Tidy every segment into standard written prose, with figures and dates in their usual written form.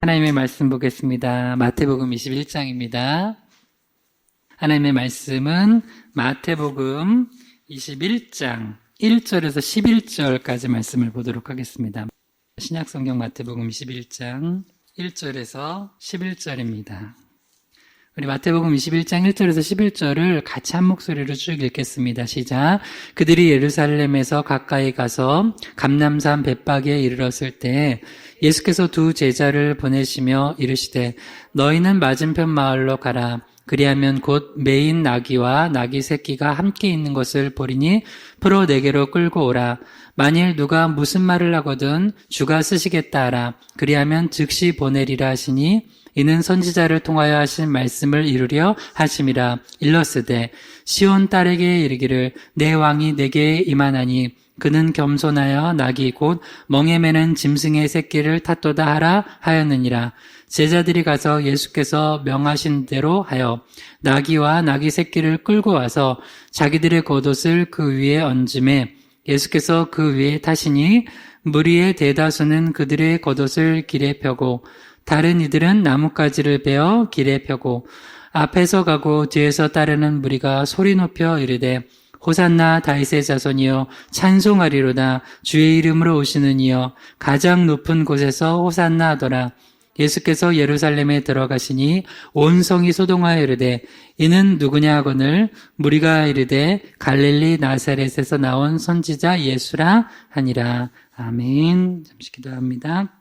하나님의 말씀 보겠습니다. 마태복음 21장입니다. 하나님의 말씀은 마태복음 21장 1절에서 11절까지 말씀을 보도록 하겠습니다. 신약성경 마태복음 21장 1절에서 11절입니다. 우리 마태복음 21장 1절에서 11절을 같이 한 목소리로 쭉 읽겠습니다. 시작. 그들이 예루살렘에서 가까이 가서 감람산 벳박에 이르렀을 때 예수께서 두 제자를 보내시며 이르시되 너희는 맞은편 마을로 가라. 그리하면 곧 매인 나귀와 나귀 새끼가 함께 있는 것을 보리니 풀어 내게로 끌고 오라. 만일 누가 무슨 말을 하거든 주가 쓰시겠다 하라. 그리하면 즉시 보내리라 하시니 이는 선지자를 통하여 하신 말씀을 이루려 하심이라. 일러스되 시온 딸에게 이르기를 내 왕이 내게 임하나니 그는 겸손하여 나귀 곧 멍에 매는 짐승의 새끼를 탔도다 하라 하였느니라. 제자들이 가서 예수께서 명하신 대로 하여 나귀와 나귀 새끼를 끌고 와서 자기들의 겉옷을 그 위에 얹음에 예수께서 그 위에 타시니 무리의 대다수는 그들의 겉옷을 길에 펴고 다른 이들은 나뭇가지를 베어 길에 펴고 앞에서 가고 뒤에서 따르는 무리가 소리 높여 이르되 호산나 다윗의 자손이여 찬송하리로다. 주의 이름으로 오시는 이여 가장 높은 곳에서 호산나 하더라. 예수께서 예루살렘에 들어가시니 온 성이 소동하여 이르되 이는 누구냐 하거늘 무리가 이르되 갈릴리 나사렛에서 나온 선지자 예수라 하니라. 아멘. 잠시 기도합니다.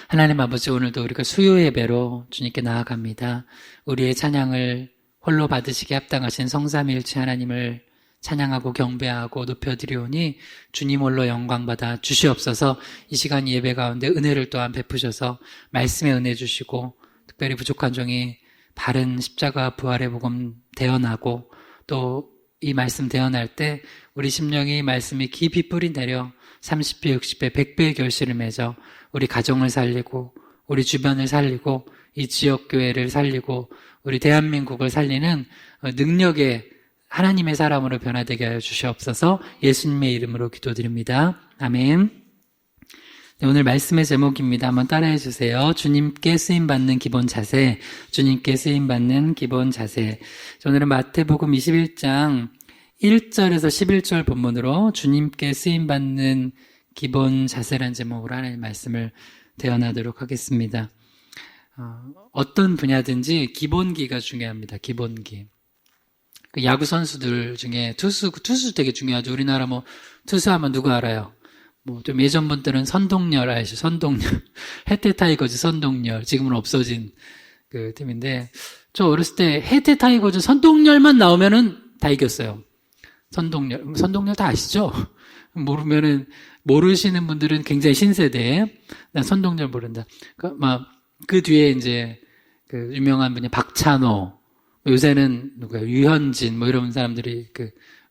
하나님 아버지, 오늘도 우리가 수요 예배로 주님께 나아갑니다. 우리의 찬양을 홀로 받으시기에 합당하신 성삼위일체 하나님을 찬양하고 경배하고 높여드리오니 주님 홀로 영광받아 주시옵소서. 이 시간 예배 가운데 은혜를 또한 베푸셔서 말씀의 은혜 주시고 특별히 부족한 종이 바른 십자가 부활의 복음 대언하고 또 이 말씀 대언할 때 우리 심령이 말씀이 깊이 뿌리 내려 30배, 60배, 100배의 결실을 맺어 우리 가정을 살리고 우리 주변을 살리고 이 지역교회를 살리고 우리 대한민국을 살리는 능력의 하나님의 사람으로 변화되게 하여 주시옵소서. 예수님의 이름으로 기도드립니다. 아멘. 네, 오늘 말씀의 제목입니다. 한번 따라해 주세요. 주님께 쓰임받는 기본 자세. 주님께 쓰임받는 기본 자세. 오늘은 마태복음 21장 1절에서 11절 본문으로 주님께 쓰임받는 기본 자세라는 제목으로 하나님의 말씀을 대언하도록 하겠습니다. 어떤 분야든지 기본기가 중요합니다. 기본기. 그 야구 선수들 중에 투수 되게 중요하죠. 우리나라 투수하면 누구 알아요? 좀 예전 분들은 선동열 아시죠? 선동열. 해태 타이거즈 선동열. 지금은 없어진 그 팀인데, 저 어렸을 때 해태 타이거즈 선동열만 나오면은 다 이겼어요. 선동열 다 아시죠? 모르시는 분들은 굉장히 신세대. 난 선동열 모른다. 그 뒤에 이제, 그 유명한 분이 박찬호, 요새는 누구야? 유현진, 이런 사람들이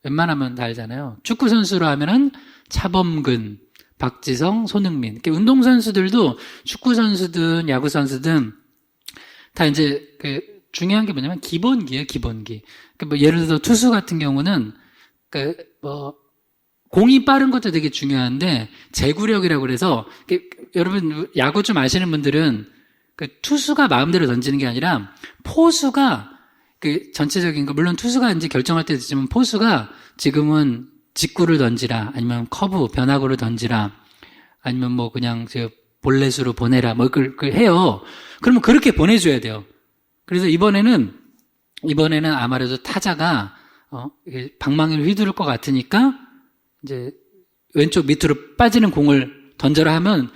웬만하면 다 알잖아요. 축구선수로 하면은 차범근, 박지성, 손흥민. 운동선수들도 축구선수든 야구선수든 다 이제 중요한 게 뭐냐면 기본기예요, 기본기. 예를 들어서 투수 같은 경우는 공이 빠른 것도 되게 중요한데 제구력이라고 그래서 여러분 야구 좀 아시는 분들은 투수가 마음대로 던지는 게 아니라 포수가 전체적인 거, 물론 투수가 이제 결정할 때도 있지만 포수가 지금은 직구를 던지라, 아니면 커브, 변화구를 던지라, 아니면 그냥 볼넷으로 보내라, 그걸 해요. 그러면 그렇게 보내줘야 돼요. 그래서 이번에는 아무래도 타자가, 방망이를 휘두를 것 같으니까, 이제 왼쪽 밑으로 빠지는 공을 던져라 하면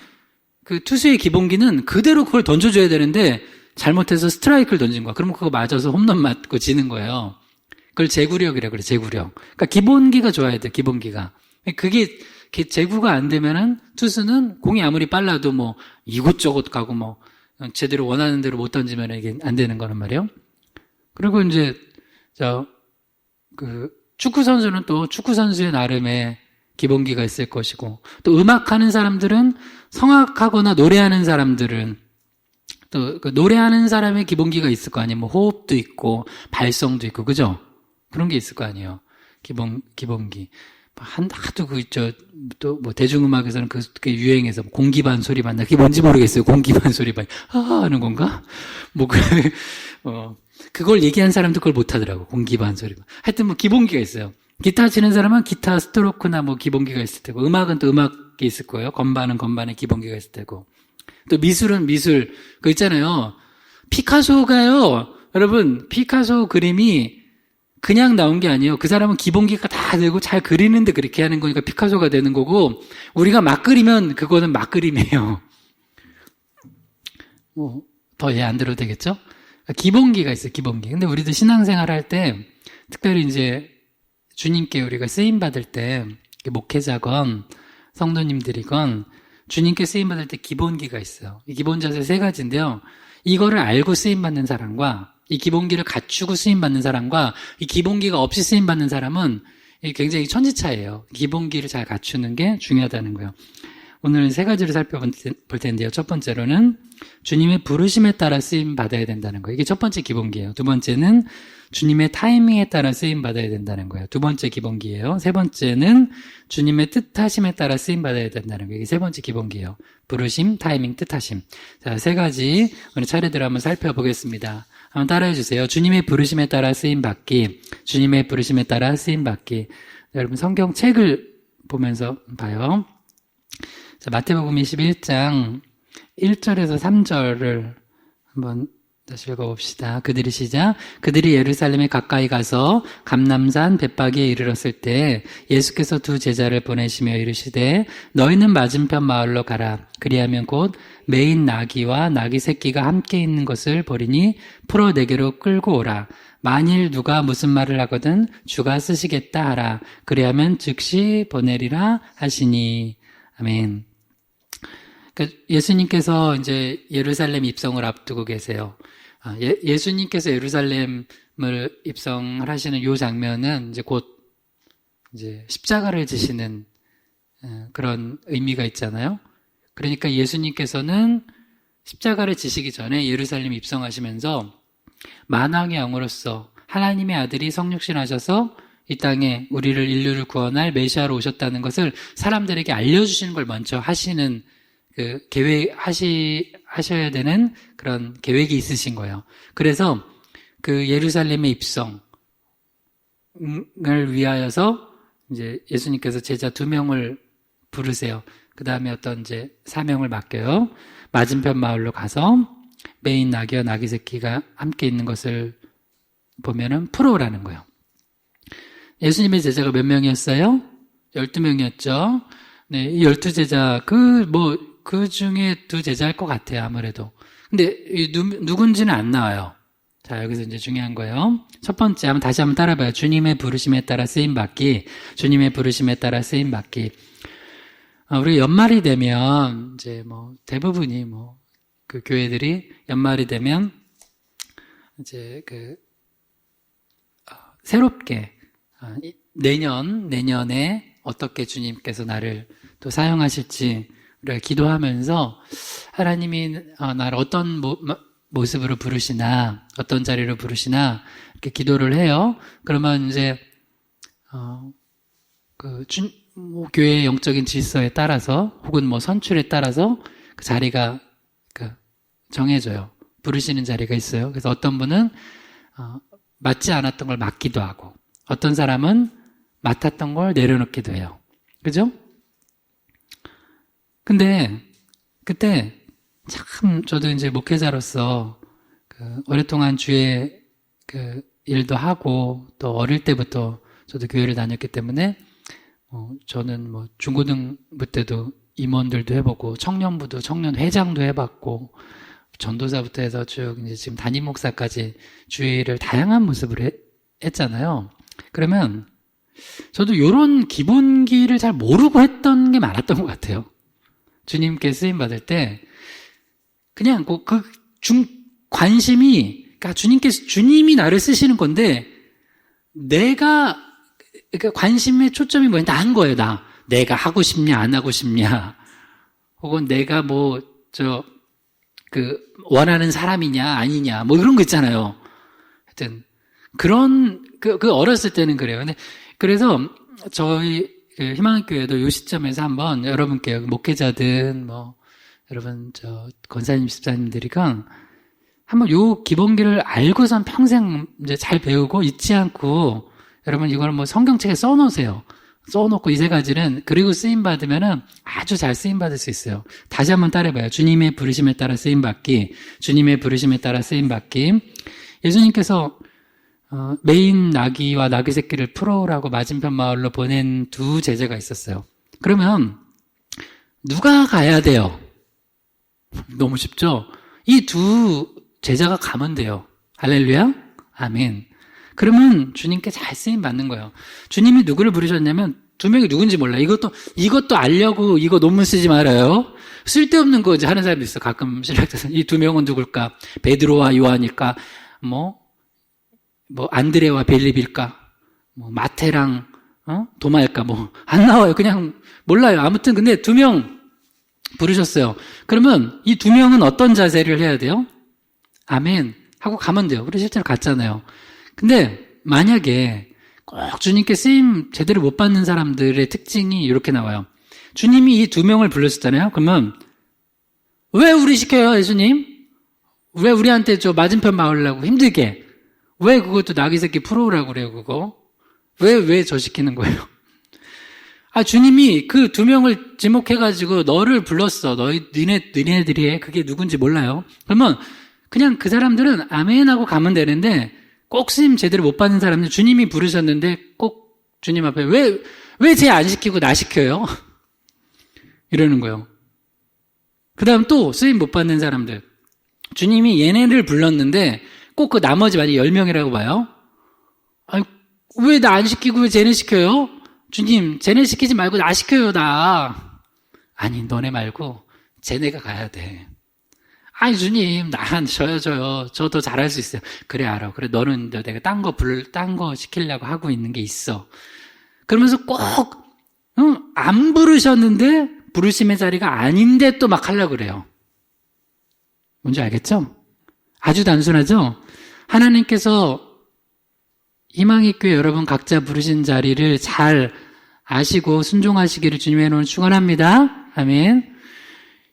그 투수의 기본기는 그대로 그걸 던져줘야 되는데 잘못해서 스트라이크를 던진 거야. 그러면 그거 맞아서 홈런 맞고 지는 거예요. 그걸 제구력이라고 그래, 제구력. 그러니까 기본기가 좋아야 돼, 기본기가. 그게 제구가 안 되면은 투수는 공이 아무리 빨라도 이곳저곳 가고 제대로 원하는 대로 못 던지면 이게 안 되는 거란 말이에요. 그리고 이제 축구 선수는 또 축구 선수의 나름의 기본기가 있을 것이고, 또 음악하는 사람들은 성악하거나 노래하는 사람들은 또 노래하는 사람의 기본기가 있을 거 아니에요. 호흡도 있고 발성도 있고, 그죠? 그런 게 있을 거 아니에요. 기본기. 하도 또 뭐 대중음악에서는 그게 유행해서 공기반 소리반, 그게 뭔지 모르겠어요. 공기반 소리반. 하는 건가? 그걸 얘기한 사람도 그걸 못 하더라고. 공기반 소리반. 하여튼 뭐 기본기가 있어요. 기타 치는 사람은 기타 스트로크나 뭐 기본기가 있을 테고, 음악은 또 음악이 있을 거예요. 건반은 건반에 기본기가 있을 테고. 또 미술은 미술. 그거 있잖아요. 피카소가요. 여러분, 피카소 그림이 그냥 나온 게 아니에요. 그 사람은 기본기가 다 되고 잘 그리는데 그렇게 하는 거니까 피카소가 되는 거고, 우리가 막 그리면 그거는 막 그림이에요. 더 얘 안 들어도 되겠죠? 기본기가 있어요, 기본기. 근데 우리도 신앙생활 할 때, 특별히 이제 주님께 우리가 쓰임받을 때, 목회자건, 성도님들이건, 주님께 쓰임받을 때 기본기가 있어요. 이 기본 자세 3가지인데요. 이거를 알고 쓰임받는 사람과, 이 기본기를 갖추고 쓰임받는 사람과, 이 기본기가 없이 쓰임받는 사람은 굉장히 천지차이예요. 기본기를 잘 갖추는 게 중요하다는 거예요. 오늘은 3가지를 살펴볼 텐데요. 첫 번째로는 주님의 부르심에 따라 쓰임받아야 된다는 거예요. 이게 첫 번째 기본기예요. 두 번째는 주님의 타이밍에 따라 쓰임받아야 된다는 거예요. 두 번째 기본기예요. 세 번째는 주님의 뜻하심에 따라 쓰임받아야 된다는 거예요. 이게 세 번째 기본기예요. 부르심, 타이밍, 뜻하심. 자, 3가지 오늘 차례대로 한번 살펴보겠습니다. 한번 따라해 주세요. 주님의 부르심에 따라 쓰임받기, 주님의 부르심에 따라 쓰임받기. 여러분 성경책을 보면서 봐요. 자, 마태복음 21장 1절에서 3절을 한번 다시 읽어봅시다. 그들이 시작. 그들이 예루살렘에 가까이 가서 감람산 벳바기에 이르렀을 때 예수께서 2 제자를 보내시며 이르시되 너희는 맞은편 마을로 가라. 그리하면 곧 매인 나귀와 나귀 새끼가 함께 있는 것을 보리니 풀어 내게로 끌고 오라. 만일 누가 무슨 말을 하거든 주가 쓰시겠다 하라. 그리하면 즉시 보내리라 하시니. 아멘. 그러니까 예수님께서 이제 예루살렘 입성을 앞두고 계세요. 예수님께서 예루살렘을 입성을 하시는 요 장면은 이제 곧 이제 십자가를 지시는 그런 의미가 있잖아요. 그러니까 예수님께서는 십자가를 지시기 전에 예루살렘 입성하시면서 만왕의 왕으로서 하나님의 아들이 성육신 하셔서 이 땅에 인류를 구원할 메시아로 오셨다는 것을 사람들에게 알려주시는 걸 먼저 하시는 하셔야 되는 그런 계획이 있으신 거예요. 그래서 그 예루살렘의 입성을 위하여서 이제 예수님께서 제자 2명을 부르세요. 그 다음에 어떤 이제 사명을 맡겨요. 맞은편 마을로 가서 매인 나귀와 나귀 새끼가 함께 있는 것을 보면은 풀어오라는 거예요. 예수님의 제자가 몇 명이었어요? 12명이었죠. 네, 이 12제자, 그 중에 2 제자일 것 같아요, 아무래도. 근데, 누군지는 안 나와요. 자, 여기서 이제 중요한 거예요. 첫 번째, 다시 한번 따라봐요. 주님의 부르심에 따라 쓰임받기. 주님의 부르심에 따라 쓰임받기. 우리 연말이 되면, 이제 대부분이 그 교회들이 연말이 되면, 이제 새롭게, 내년에 어떻게 주님께서 나를 또 사용하실지 우리가 기도하면서 하나님이 나를 어떤 모습으로 부르시나 어떤 자리로 부르시나 이렇게 기도를 해요. 그러면 이제 교회의 영적인 질서에 따라서 혹은 선출에 따라서 그 자리가 정해져요. 부르시는 자리가 있어요. 그래서 어떤 분은 맞지 않았던 걸 맡기도 하고 어떤 사람은 맡았던 걸 내려놓기도 해요. 그죠? 근데 그때 참 저도 이제 목회자로서 오랫동안 주의 일도 하고 또 어릴 때부터 저도 교회를 다녔기 때문에 저는 중고등부 때도 임원들도 해보고 청년부도 청년회장도 해봤고 전도사부터 해서 쭉 이제 지금 담임 목사까지 주의 일을 다양한 모습으로 했잖아요. 그러면 저도 이런 기본기를 잘 모르고 했던 게 많았던 것 같아요. 주님께 쓰임 받을 때 그냥 관심이 그러니까 주님이 나를 쓰시는 건데 그러니까 관심의 초점이 뭐야? 나인 거예요. 내가 하고 싶냐 안 하고 싶냐 혹은 내가 원하는 사람이냐 아니냐 이런 거 있잖아요. 하여튼 그런 어렸을 때는 그래요. 근데 그래서 저희 그 희망교회도 요 시점에서 한번 여러분께 목회자든 여러분 권사님, 집사님들이가 한번 요 기본기를 알고선 평생 이제 잘 배우고 잊지 않고 여러분 이걸 성경책에 써놓으세요. 써놓고 이 세 가지는 그리고 쓰임받으면은 아주 잘 쓰임받을 수 있어요. 다시 한번 따라해봐요. 주님의 부르심에 따라 쓰임받기, 주님의 부르심에 따라 쓰임받기. 예수님께서 메인 나귀와 나귀 새끼를 풀어오라고 맞은편 마을로 보낸 두 제자가 있었어요. 그러면 누가 가야 돼요? 너무 쉽죠? 이 두 제자가 가면 돼요. 할렐루야? 아멘. 그러면 주님께 잘 쓰임 받는 거예요. 주님이 누구를 부르셨냐면 두 명이 누군지 몰라. 이것도 알려고 이거 논문 쓰지 말아요. 쓸데없는 거 이제 하는 사람도 있어. 가끔 신학자들 이 두 명은 누굴까? 베드로와 요한일까? 안드레와 빌립일까? 마태랑 도마일까? 안 나와요. 그냥 몰라요. 아무튼 근데 두 명 부르셨어요. 그러면 이 두 명은 어떤 자세를 해야 돼요? 아멘 하고 가면 돼요. 우리 실제로 갔잖아요. 근데 만약에 꼭 주님께 쓰임 제대로 못 받는 사람들의 특징이 이렇게 나와요. 주님이 이 두 명을 불렀었잖아요. 그러면 왜 우리 시켜요, 예수님? 왜 우리한테 맞은편 마을라고 힘들게? 왜 그것도 나귀 새끼 풀어오라고 그래요, 그거? 왜 저 시키는 거예요? 주님이 그 두 명을 지목해가지고 너를 불렀어. 니네들이 그게 누군지 몰라요. 그러면 그냥 그 사람들은 아멘 하고 가면 되는데 꼭 쓰임 제대로 못 받는 사람들 주님이 부르셨는데 꼭 주님 앞에 왜 쟤 안 시키고 나 시켜요? 이러는 거예요. 그 다음 또 쓰임 못 받는 사람들 주님이 얘네를 불렀는데 꼭 그 나머지 만약 10명이라고 봐요. 왜 나 안 시키고 왜 쟤네 시켜요? 주님 쟤네 시키지 말고 나 시켜요 나. 아니 너네 말고 쟤네가 가야 돼. 주님, 저요. 저 더 잘할 수 있어요. 그래, 알아. 그래, 너는 내가 딴 거 시키려고 하고 있는 게 있어. 그러면서 꼭, 안 부르셨는데, 부르심의 자리가 아닌데 또 막 하려고 그래요. 뭔지 알겠죠? 아주 단순하죠? 하나님께서 희망의 교회 여러분 각자 부르신 자리를 잘 아시고 순종하시기를 주님의 이름으로 축원합니다. 아멘.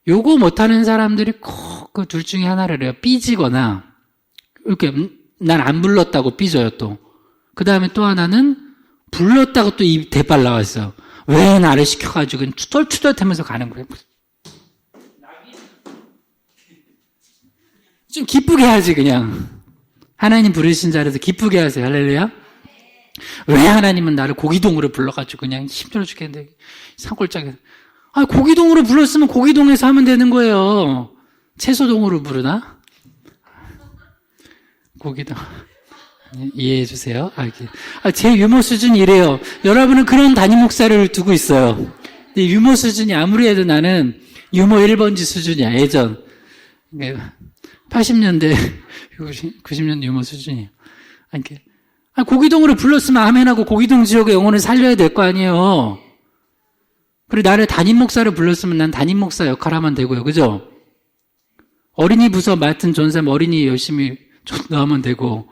요거 못하는 사람들이 꼭 그 둘 중에 하나를 해요. 삐지거나 이렇게 난 안 불렀다고 삐져요 또. 그 다음에 또 하나는 불렀다고 또 입 대빨 나왔어요. 왜 나를 시켜가지고 투덜투덜하면서 가는 거예요. 좀 기쁘게 해야지 그냥. 하나님 부르신 자리에서 기쁘게 하세요. 할렐루야. 왜 하나님은 나를 고기동으로 불러가지고 그냥 힘들어 죽겠는데 산골짜기에서 고기동으로 불렀으면 고기동에서 하면 되는 거예요. 채소동으로 부르나? 고기동. 이해해 주세요. 제 유머 수준이 이래요. 여러분은 그런 담임 목사를 두고 있어요. 근데 유머 수준이 아무리 해도 나는 유머 1번지 수준이야, 예전. 80년대, 90년대 유머 수준이에요. 고기동으로 불렀으면 아멘하고 고기동 지역의 영혼을 살려야 될 거 아니에요. 그리고 나를 담임 목사를 불렀으면 난 담임 목사 역할 하면 되고요. 그죠? 어린이 부서 맡은 전사님 어린이 열심히 전도하면 되고,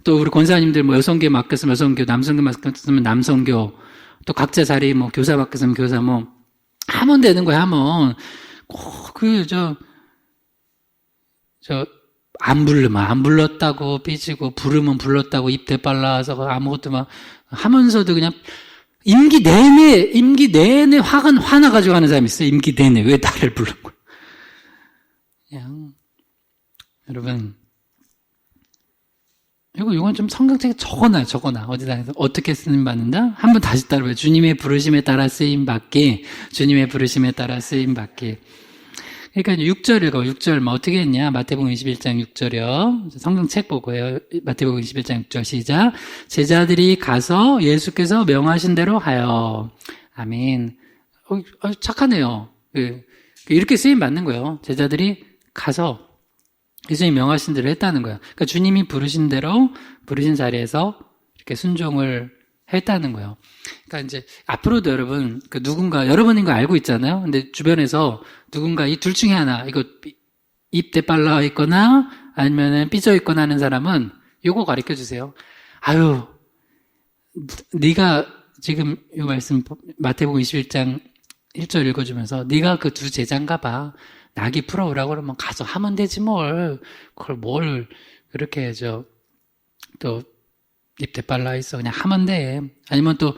또 우리 권사님들 여성교 맡겼으면 여성교, 남성교 맡겼으면 남성교, 또 각자 자리 교사 맡겼으면 교사 하면 되는 거야, 하면. 꼭 안 부르면 안 불렀다고 삐지고, 부르면 불렀다고 입 대빨라서 아무것도 하면서도 그냥 임기 내내 화나가지고 하는 사람이 있어요. 임기 내내. 왜 나를 부른 거야? 그냥, 여러분. 이건 좀 성경책에 적어놔. 어디다 어떻게 쓰임받는다? 한번 다시 따라해요. 주님의 부르심에 따라 쓰임받기. 주님의 부르심에 따라 쓰임받기. 그러니까 6절 읽어. 6절 어떻게 했냐? 마태복음 21장 6절이요. 성경책 보고요. 마태복음 21장 6절 시작. 제자들이 가서 예수께서 명하신 대로 하여. 아멘. 착하네요. 이렇게 쓰임 받는 거예요. 제자들이 가서 예수님이 명하신 대로 했다는 거예요. 그러니까 주님이 부르신 대로 부르신 자리에서 이렇게 순종을 했다는 거예요. 그러니까 이제 앞으로도 여러분 누군가 여러분인 거 알고 있잖아요. 근데 주변에서 누군가 이 둘 중에 하나 이거 입 대빨라 있거나 아니면은 삐져 있거나 하는 사람은 요거 가르쳐 주세요. 네가 지금 이 말씀 마태복음 21장 1절 읽어주면서 네가 그 두 제자인가 봐. 낙이 풀어오라고 그러면 가서 하면 되지 뭘. 그걸 뭘 그렇게 또 입 대빨라 있어. 그냥 하면 돼. 아니면 또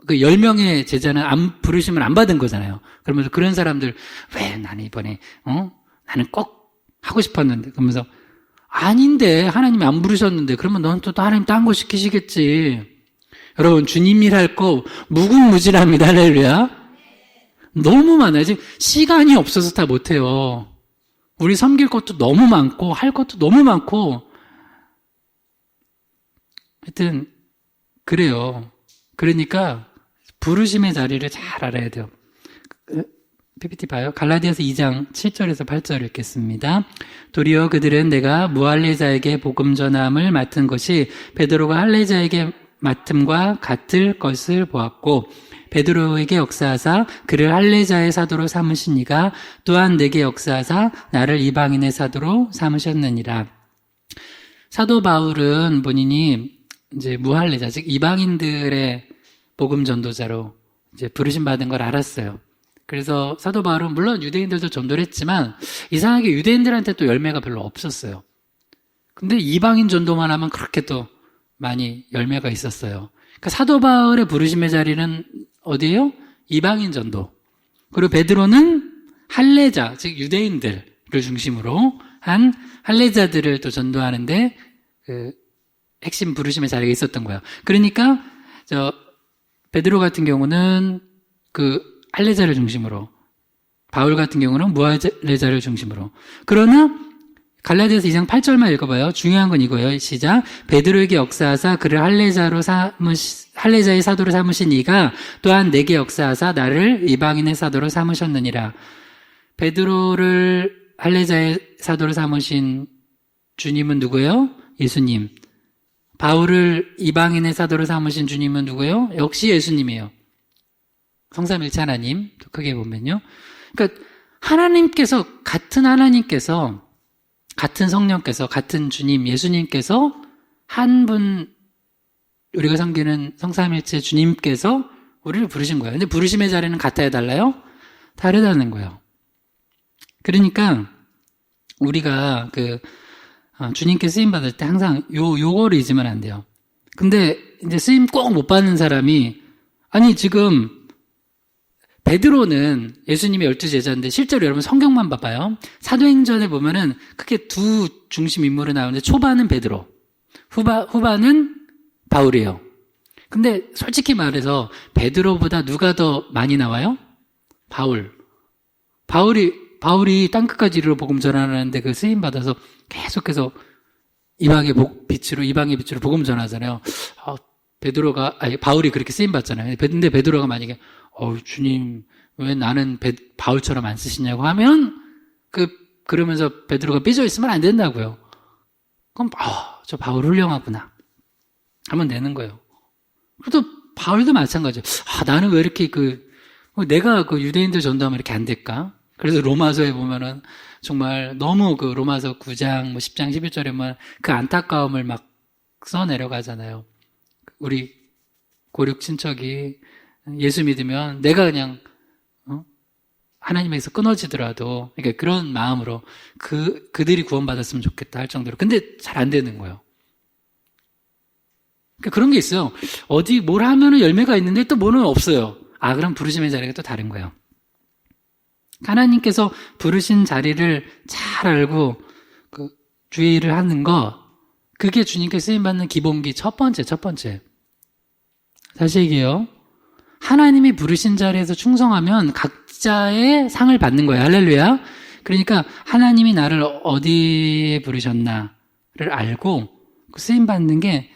그 10명의 제자는 안 부르시면 안 받은 거잖아요. 그러면서 그런 사람들 왜 나는 이번에 나는 꼭 하고 싶었는데 그러면서 아닌데 하나님이 안 부르셨는데 그러면 넌 또 하나님 딴 거 시키시겠지. 여러분 주님 일할 거 무궁무진합니다. 할렐루야. 너무 많아요. 지금 시간이 없어서 다 못해요. 우리 섬길 것도 너무 많고 할 것도 너무 많고 하여튼 그래요. 그러니까 부르심의 자리를 잘 알아야 돼요. PPT 봐요. 갈라디아서 2장 7절에서 8절 읽겠습니다. 도리어 그들은 내가 무할례자에게 복음 전함을 맡은 것이 베드로가 할례자에게 맡음과 같을 것을 보았고 베드로에게 역사하사 그를 할례자의 사도로 삼으신 이가 또한 내게 역사하사 나를 이방인의 사도로 삼으셨느니라. 사도 바울은 본인이 이제 무할례자, 즉 이방인들의 복음 전도자로 이제 부르심 받은 걸 알았어요. 그래서 사도 바울은 물론 유대인들도 전도를 했지만 이상하게 유대인들한테 또 열매가 별로 없었어요. 근데 이방인 전도만 하면 그렇게 또 많이 열매가 있었어요. 그러니까 사도 바울의 부르심의 자리는 어디예요? 이방인 전도. 그리고 베드로는 할례자, 즉 유대인들을 중심으로 한 할례자들을 또 전도하는데 그 핵심 부르심의 자리가 있었던 거예요. 그러니까 베드로 같은 경우는 그 할례자를 중심으로, 바울 같은 경우는 무할례자를 중심으로. 그러나 갈라디아서 2장 8절만 읽어봐요. 중요한 건 이거예요. 시작. 베드로에게 역사하사 그를 할례자의 사도로 삼으신 이가 또한 내게 역사하사 나를 이방인의 사도로 삼으셨느니라. 베드로를 할례자의 사도로 삼으신 주님은 누구예요? 예수님. 바울을 이방인의 사도로 삼으신 주님은 누구예요? 역시 예수님이에요. 성삼일체 하나님. 크게 보면요. 그러니까 하나님께서 같은 성령께서, 같은 주님, 예수님께서 한 분, 우리가 섬기는 성삼일체 주님께서 우리를 부르신 거예요. 근데 부르심의 자리는 같아야 달라요? 다르다는 거예요. 그러니까 우리가 주님께 쓰임 받을 때 항상 요거를 잊으면 안 돼요. 근데 이제 쓰임 꼭 못 받는 사람이 아니 지금 베드로는 예수님의 12제자인데 실제로 여러분 성경만 봐봐요. 사도행전에 보면은 크게 두 중심 인물이 나오는데 초반은 베드로, 후반은 바울이에요. 근데 솔직히 말해서 베드로보다 누가 더 많이 나와요? 바울이 땅끝까지 이르러 복음 전하는데 그 쓰임 받아서 계속해서 이방의 빛으로 복음 전하잖아요. 바울이 그렇게 쓰임 받잖아요. 근데 베드로가 만약에 주님 왜 나는 바울처럼 안 쓰시냐고 하면 그러면서 베드로가 삐져 있으면 안 된다고요. 그럼 저 바울 훌륭하구나 하면 되는 거예요. 그래도 바울도 마찬가지예요. 나는 왜 이렇게 내가 유대인들 전도하면 이렇게 안 될까? 그래서 로마서에 보면은 정말 너무 로마서 9장 10장 11절에 보면 그 안타까움을 막 써내려가잖아요. 우리 고륙 친척이 예수 믿으면 내가 그냥 하나님에서 끊어지더라도 그러니까 그런 마음으로 그들이 구원받았으면 좋겠다 할 정도로. 근데 잘 안 되는 거예요. 그러니까 그런 게 있어요. 어디 뭘 하면은 열매가 있는데 또 뭐는 없어요. 그럼 부르심의 자리가 또 다른 거예요. 하나님께서 부르신 자리를 잘 알고 주의 일을 하는 거, 그게 주님께 쓰임받는 기본기 첫 번째. 다시 얘기해요. 하나님이 부르신 자리에서 충성하면 각자의 상을 받는 거예요. 할렐루야. 그러니까 하나님이 나를 어디에 부르셨나를 알고 쓰임받는 게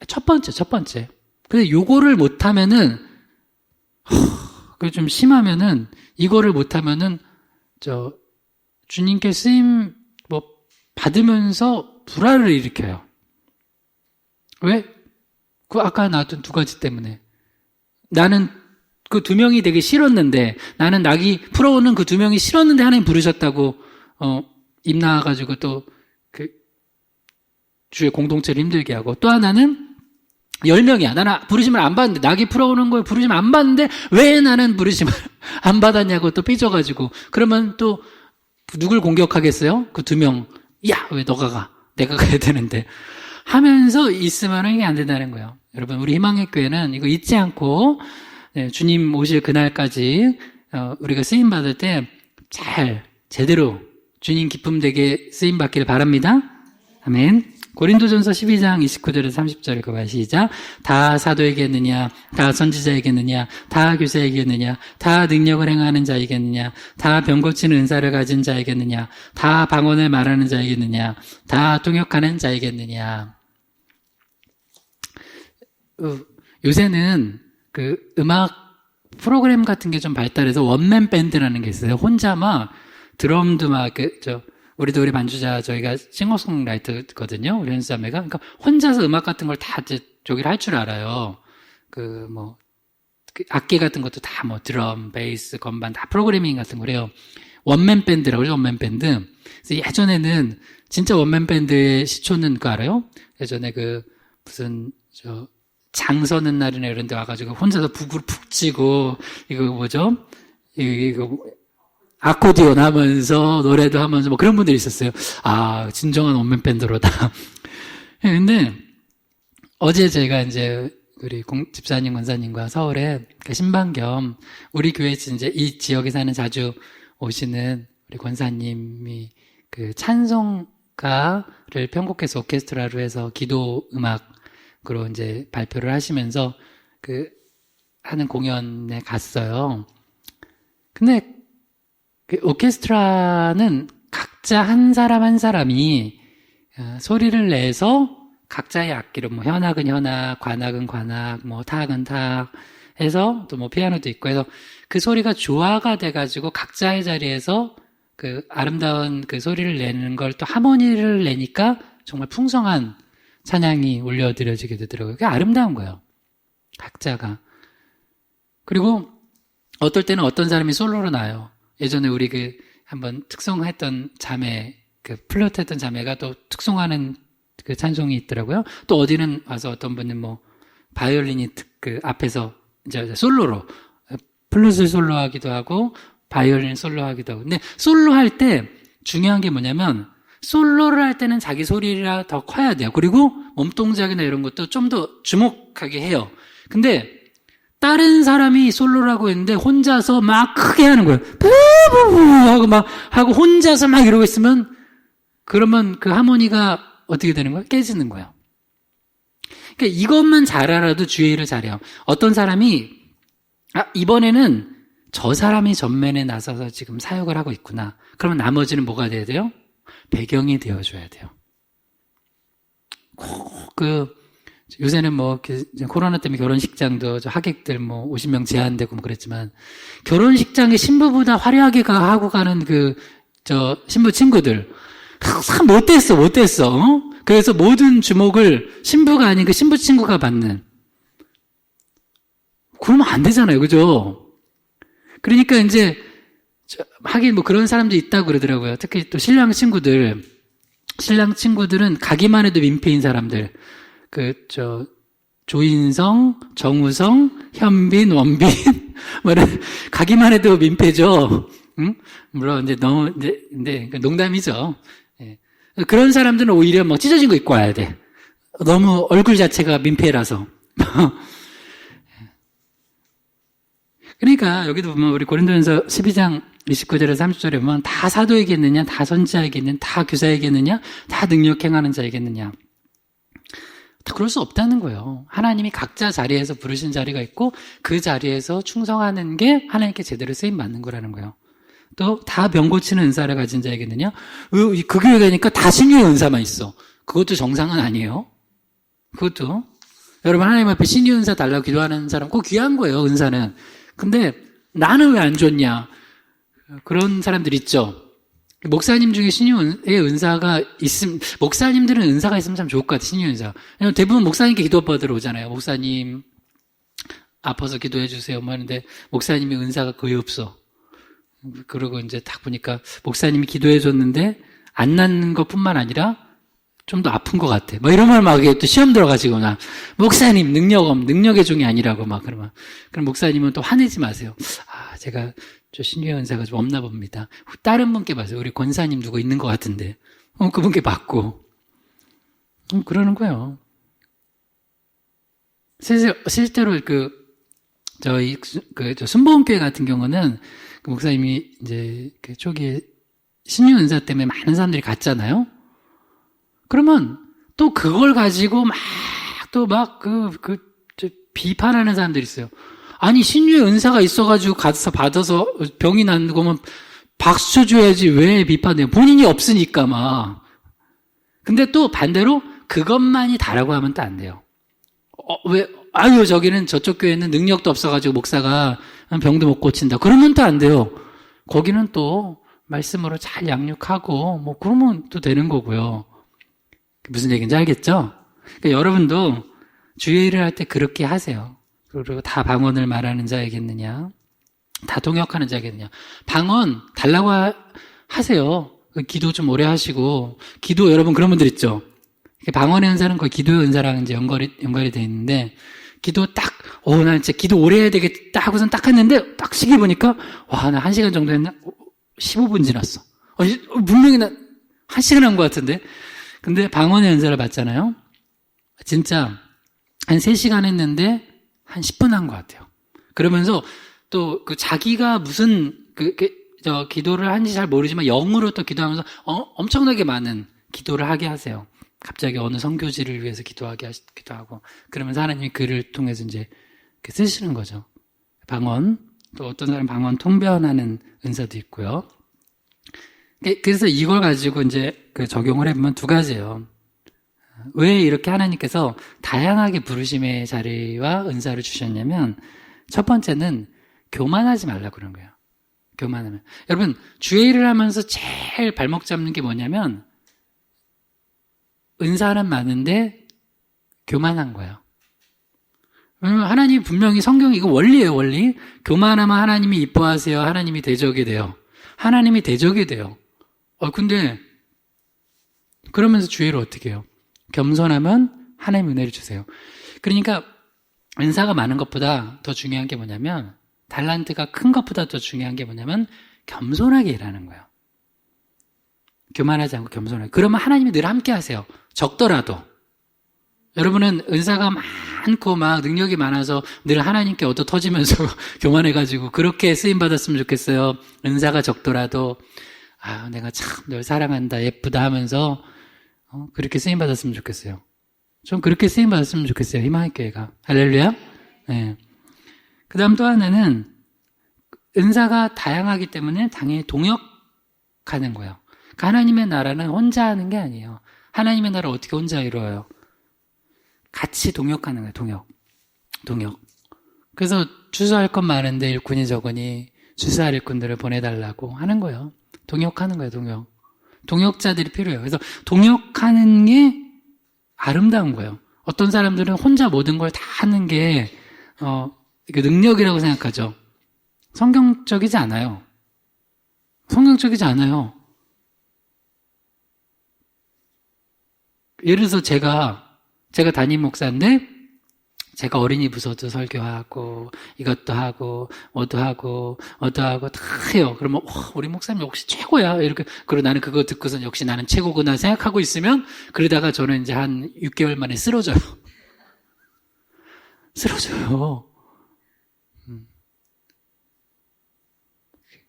첫 번째. 근데 요거를 못하면은 그게 좀 심하면은 이거를 못하면은 주님께 쓰임 받으면서 불화를 일으켜요. 왜? 아까 나왔던 두 가지 때문에. 나는 그 두 명이 되게 싫었는데, 나는 낙이 풀어오는 그 두 명이 싫었는데 하나님 부르셨다고 입 나와가지고 또 주의 공동체를 힘들게 하고, 또 하나는 10명이야. 나는 부르심을 안 받는데, 낙이 풀어오는 거에 부르심을 안 받는데, 왜 나는 부르심을 안 받았냐고 또 삐져가지고. 그러면 또, 누굴 공격하겠어요? 그 2명. 야, 왜 너가 가? 내가 가야 되는데. 하면서 있으면 이게 안 된다는 거예요. 여러분, 우리 희망의 교회는 이거 잊지 않고, 주님 오실 그날까지, 우리가 쓰임받을 때 잘, 제대로, 주님 기쁨 되게 쓰임받기를 바랍니다. 아멘. 고린도전서 12장 29절에서 30절 읽어봐요. 시작. 다 사도에게느냐, 다 선지자에게느냐, 다 교사에게느냐, 다 능력을 행하는 자에게느냐, 다 병 고치는 은사를 가진 자에게느냐, 다 방언을 말하는 자에게느냐, 다 통역하는 자에게느냐. 요새는 그 음악 프로그램 같은 게 좀 발달해서 원맨 밴드라는 게 있어요. 혼자 막 드럼도 막 우리도 우리 반주자 저희가 싱어송라이터거든요. 우리 현수자매가. 그러니까 혼자서 음악 같은 걸 다 저기를 할 줄 알아요. 그 악기 같은 것도 다 드럼, 베이스, 건반 다 프로그래밍 같은 거래요. 원맨 밴드라고 그러죠. 원맨 밴드. 그래서 예전에는 진짜 원맨 밴드의 시초는 그거 알아요? 예전에 무슨 장서는 날이나 이런 데 와가지고 혼자서 북으로 푹 치고 이거 뭐죠? 이거 아코디언 하면서 노래도 하면서 그런 분들이 있었어요. 아, 진정한 원맨 밴드로다. 근데 어제 제가 이제 우리 집사님, 권사님과 서울에 신방 겸 우리 교회 이제 이 지역에 사는 자주 오시는 우리 권사님이 그 찬송가를 편곡해서 오케스트라로 해서 기도 음악으로 이제 발표를 하시면서 하는 공연에 갔어요. 근데 그 오케스트라는 각자 한 사람 한 사람이 소리를 내서 각자의 악기로 현악은 현악, 관악은 관악, 타악은 타악 해서 또 피아노도 있고 해서 그 소리가 조화가 돼가지고 각자의 자리에서 그 아름다운 그 소리를 내는 걸 또 하모니를 내니까 정말 풍성한 찬양이 올려드려지게 되더라고요. 그게 아름다운 거예요. 각자가. 그리고 어떨 때는 어떤 사람이 솔로로 나와요. 예전에 우리 한번 특송했던 자매, 플루트 했던 자매가 또 특송하는 그 찬송이 있더라고요. 또 어디는 와서 어떤 분은 바이올린이 앞에서 이제 솔로로, 플루트 솔로 하기도 하고, 바이올린 솔로 하기도 하고. 근데 솔로 할 때 중요한 게 뭐냐면, 솔로를 할 때는 자기 소리가 더 커야 돼요. 그리고 몸동작이나 이런 것도 좀 더 주목하게 해요. 근데 다른 사람이 솔로라고 했는데 혼자서 막 크게 하는 거예요. 부부부 하고 혼자서 막 이러고 있으면 그러면 그 하모니가 어떻게 되는 거예요? 깨지는 거예요. 그러니까 이것만 잘 알아도 주의를 잘해요. 어떤 사람이 이번에는 저 사람이 전면에 나서서 지금 사역을 하고 있구나. 그러면 나머지는 뭐가 돼야 돼요? 배경이 되어줘야 돼요. 요새는 코로나 때문에 결혼식장도 하객들 50명 제한되고 그랬지만, 결혼식장에 신부보다 화려하게 하고 가는 신부 친구들. 참 못됐어. 그래서 모든 주목을 신부가 아닌 그 신부 친구가 받는. 그러면 안 되잖아요. 그죠? 그러니까 이제, 하긴 그런 사람도 있다고 그러더라고요. 특히 또 신랑 친구들은 가기만 해도 민폐인 사람들. 조인성, 정우성, 현빈, 원빈, 가기만 해도 민폐죠. 응? 물론, 근데, 농담이죠. 예. 그런 사람들은 오히려 찢어진 거 입고 와야 돼. 너무 얼굴 자체가 민폐라서. 그러니까, 여기도 보면 우리 고린도전서 12장 29절에서 30절에 보면 다 사도에게느냐, 다 선지자에게느냐, 다 교사에게느냐, 다 능력 행하는 자에게느냐. 그럴 수 없다는 거예요. 하나님이 각자 자리에서 부르신 자리가 있고 그 자리에서 충성하는 게 하나님께 제대로 쓰임 받는 거라는 거예요. 또 다 병 고치는 은사를 가진 자에게는요. 그 교회 가니까 다 신유의 은사만 있어. 그것도 정상은 아니에요. 그것도 여러분 하나님 앞에 신유의 은사 달라고 기도하는 사람 꼭 귀한 거예요. 은사는. 근데 나는 왜 안 줬냐. 그런 사람들 있죠. 목사님 중에 신유의 은사가 목사님들은 은사가 있으면 참 좋을 것 같아요, 신유의 은사. 왜냐면 대부분 목사님께 기도 받으러 오잖아요. 목사님, 아파서 기도해 주세요. 하는데, 목사님이 은사가 거의 없어. 그러고 이제 딱 보니까, 목사님이 기도해 줬는데, 안 낫는 것 뿐만 아니라, 좀 더 아픈 것 같아. 뭐 이러면 막 또 시험 들어가지고 나 목사님 능력의 종이 아니라고 막 그러면 그럼 목사님은 또 화내지 마세요. 아 제가 저 신유의 은사가 좀 없나 봅니다. 다른 분께 봐세요. 우리 권사님 누구 있는 것 같은데 그분께 받고 그러는 거예요. 실제로 저 순복음교회 같은 경우는 그 목사님이 이제 그 초기에 신유 은사 때문에 많은 사람들이 갔잖아요. 그러면 또 그걸 가지고 비판하는 사람들이 있어요. 아니, 신유의 은사가 있어가지고 가서 받아서 병이 난 거면 박수 쳐줘야지 왜 비판해요? 본인이 없으니까 막. 근데 또 반대로 그것만이 다라고 하면 또 안 돼요. 저기는 저쪽 교회는 능력도 없어가지고 목사가 병도 못 고친다. 그러면 또 안 돼요. 거기는 또 말씀으로 잘 양육하고 그러면 또 되는 거고요. 무슨 얘기인지 알겠죠? 그러니까 여러분도 주의를 할 때 그렇게 하세요. 그리고 다 방언을 말하는 자이겠느냐? 다 동역하는 자이겠느냐? 방언 달라고 하세요. 기도 좀 오래 하시고 기도 여러분 그런 분들 있죠? 방언의 은사는 거의 기도의 은사랑 이제 연결이 돼 있는데 기도 딱 난 진짜 기도 오래 해야 되겠다 하고선 딱 했는데 딱 시계 보니까 나 1시간 정도 했나? 15분 지났어. 분명히 나 1시간 한 것 같은데 근데 방언의 은사를 받잖아요. 진짜 한 3시간 했는데 한 10분 한 것 같아요. 그러면서 또 자기가 무슨 기도를 하는지 잘 모르지만 영으로 또 기도하면서 엄청나게 많은 기도를 하게 하세요. 갑자기 어느 선교지를 위해서 기도하기도 하고 그러면서 하나님이 그를 통해서 이제 쓰시는 거죠. 방언, 또 어떤 사람은 방언 통변하는 은사도 있고요. 그래서 이걸 가지고 이제 적용을 해보면 2가지예요. 왜 이렇게 하나님께서 다양하게 부르심의 자리와 은사를 주셨냐면 첫 번째는 교만하지 말라고 그런 거예요. 교만하면. 여러분 주의 일을 하면서 제일 발목 잡는 게 뭐냐면 은사는 많은데 교만한 거예요. 왜냐면 하나님 분명히 성경 이거 원리예요, 원리. 교만하면 하나님이 이뻐하세요. 하나님이 대적이 돼요. 하나님이 대적이 돼요. 근데 그러면서 주의를 어떻게 해요? 겸손하면 하나님 은혜를 주세요. 그러니까 은사가 많은 것보다 더 중요한 게 뭐냐면 달란트가 큰 것보다 더 중요한 게 뭐냐면 겸손하게 일하는 거예요. 교만하지 않고 겸손하게. 그러면 하나님이 늘 함께 하세요. 적더라도. 여러분은 은사가 많고 막 능력이 많아서 늘 하나님께 얻어 터지면서 교만해가지고 그렇게 쓰임받았으면 좋겠어요. 은사가 적더라도 내가 참 널 사랑한다 예쁘다 하면서 그렇게 쓰임받았으면 좋겠어요. 좀 그렇게 쓰임받았으면 좋겠어요. 희망의 교회가. 할렐루야. 네. 그 다음 또 하나는 은사가 다양하기 때문에 당연히 동역하는 거예요. 그러니까 하나님의 나라는 혼자 하는 게 아니에요. 하나님의 나라 어떻게 혼자 이루어요? 같이 동역하는 거예요. 동역. 그래서 주소할 건 많은데 일꾼이 적으니 주소할 일꾼들을 보내달라고 하는 거예요. 동역하는 거예요. 동역자들이 필요해요. 그래서 동역하는 게 아름다운 거예요. 어떤 사람들은 혼자 모든 걸 다 하는 게 능력이라고 생각하죠. 성경적이지 않아요. 예를 들어서 제가 담임 목사인데 제가 어린이 부서도 설교하고 이것도 하고 뭐도 하고 다 해요. 그러면 우리 목사님 역시 최고야. 이렇게 그리고 나는 그거 듣고선 역시 나는 최고구나 생각하고 있으면 그러다가 저는 이제 한 6개월 만에 쓰러져요.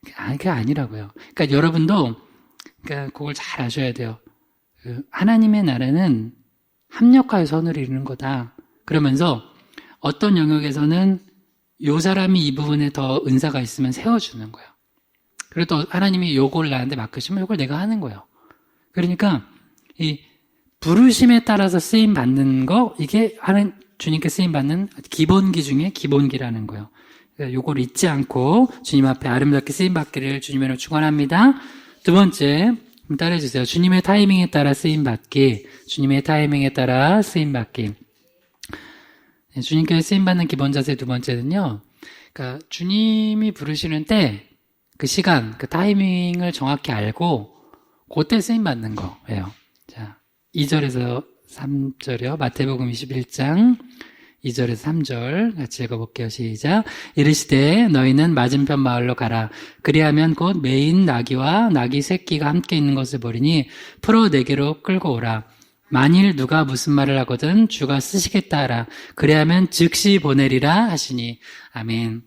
그게 아니라고요. 그러니까 여러분도 그걸 잘 아셔야 돼요. 하나님의 나라는 합력하여 선을 이루는 거다. 그러면서 어떤 영역에서는 요 사람이 이 부분에 더 은사가 있으면 세워주는 거예요. 그리고 또 하나님이 요걸 나한테 맡기시면 요걸 내가 하는 거예요. 그러니까 이 부르심에 따라서 쓰임 받는 거 이게 주님께 쓰임 받는 기본기 중에 기본기라는 거예요. 요걸 잊지 않고 주님 앞에 아름답게 쓰임 받기를 주님으로 축원합니다. 2번째 따라해주세요. 주님의 타이밍에 따라 쓰임 받기. 주님의 타이밍에 따라 쓰임 받기. 주님께 쓰임 받는 기본 자세 2번째는요. 그러니까 주님이 부르시는 때, 그 시간, 그 타이밍을 정확히 알고 그때 쓰임 받는 거예요. 자, 2절에서 3절이요. 마태복음 21장 2절에서 3절 같이 읽어볼게요. 시작. 이르시되 너희는 맞은편 마을로 가라. 그리하면 곧 매인 나귀와 나귀 새끼가 함께 있는 것을 보리니 풀어 내게로 끌고 오라. 만일 누가 무슨 말을 하거든 주가 쓰시겠다 하라. 그리하면 즉시 보내리라 하시니. 아멘.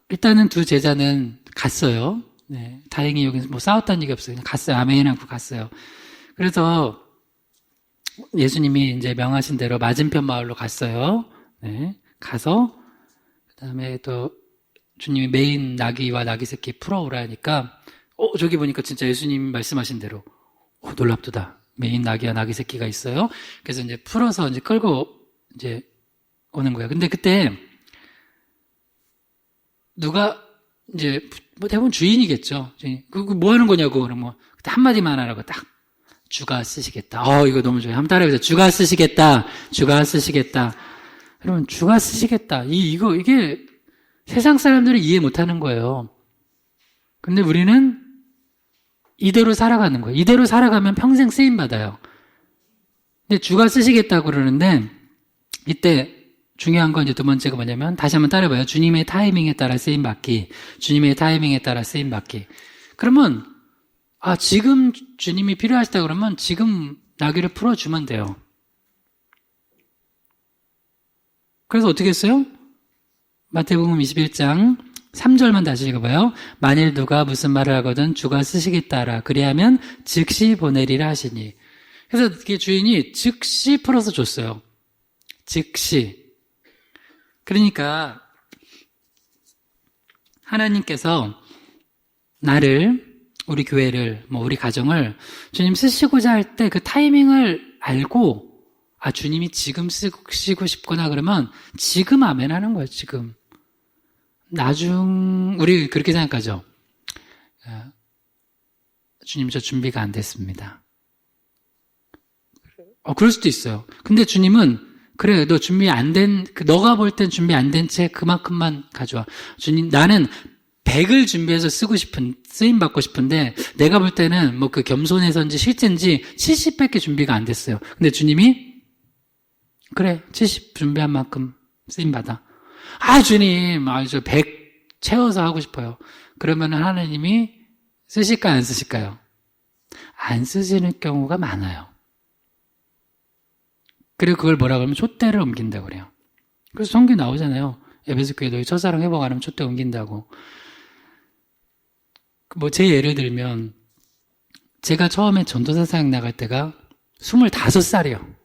일단은 두 제자는 갔어요. 네, 다행히 여기 뭐 싸웠다는 얘기 없어요. 그냥 갔어요. 아멘 하고 갔어요. 그래서 예수님이 이제 명하신 대로 맞은편 마을로 갔어요. 네, 가서 그다음에 또 주님이 메인 나귀와 나귀 새끼 풀어오라 하니까 저기 보니까 진짜 예수님 말씀하신 대로 놀랍도다. 메인 나귀와 나귀 새끼가 있어요. 그래서 이제 풀어서 이제 끌고 이제 오는 거예요. 근데 그때 누가 이제 뭐 대부분 주인이겠죠. 뭐 하는 거냐고 그러면 그때 한마디만 하라고 딱 주가 쓰시겠다. 이거 너무 좋아요. 한번 따라해보세요. 주가 쓰시겠다. 주가 쓰시겠다. 여러분 주가 쓰시겠다. 이게 세상 사람들은 이해 못하는 거예요. 근데 우리는 이대로 살아가는 거예요. 이대로 살아가면 평생 쓰임 받아요. 근데 주가 쓰시겠다고 그러는데 이때 중요한 건 이제 두 번째가 뭐냐면 다시 한번 따라해봐요. 주님의 타이밍에 따라 쓰임 받기. 주님의 타이밍에 따라 쓰임 받기. 그러면 지금 주님이 필요하시다 그러면 지금 나귀를 풀어주면 돼요. 그래서 어떻게 했어요? 마태복음 21장 3절만 다시 읽어봐요. 만일 누가 무슨 말을 하거든 주가 쓰시겠다라. 그리하면 즉시 보내리라 하시니. 그래서 이게 주인이 즉시 풀어서 줬어요. 즉시. 그러니까 하나님께서 나를, 우리 교회를, 우리 가정을 주님 쓰시고자 할 때 그 타이밍을 알고 주님이 지금 쓰시고 싶구나 그러면 지금 아멘 하는 거예요. 지금. 우리 그렇게 생각하죠. 주님 저 준비가 안 됐습니다. 그럴 수도 있어요. 근데 주님은 그래, 너 준비 안 된, 너가 볼 땐 준비 안 된 채 그만큼만 가져와. 주님, 나는 100을 준비해서 쓰임 받고 싶은데, 내가 볼 때는 그 겸손해서인지 실제인지 70밖에 준비가 안 됐어요. 근데 주님이, 그래, 70 준비한 만큼 쓰임 받아. 주님, 저 100 채워서 하고 싶어요. 그러면 하나님이 쓰실까요, 안 쓰실까요? 안 쓰시는 경우가 많아요. 그리고 그걸 뭐라고 하면 촛대를 옮긴다고 그래요. 그래서 성경 나오잖아요. 에베소 교회 너희 첫사랑 회복하면 촛대 옮긴다고. 제 예를 들면 제가 처음에 전도사 사역 나갈 때가 25살이요.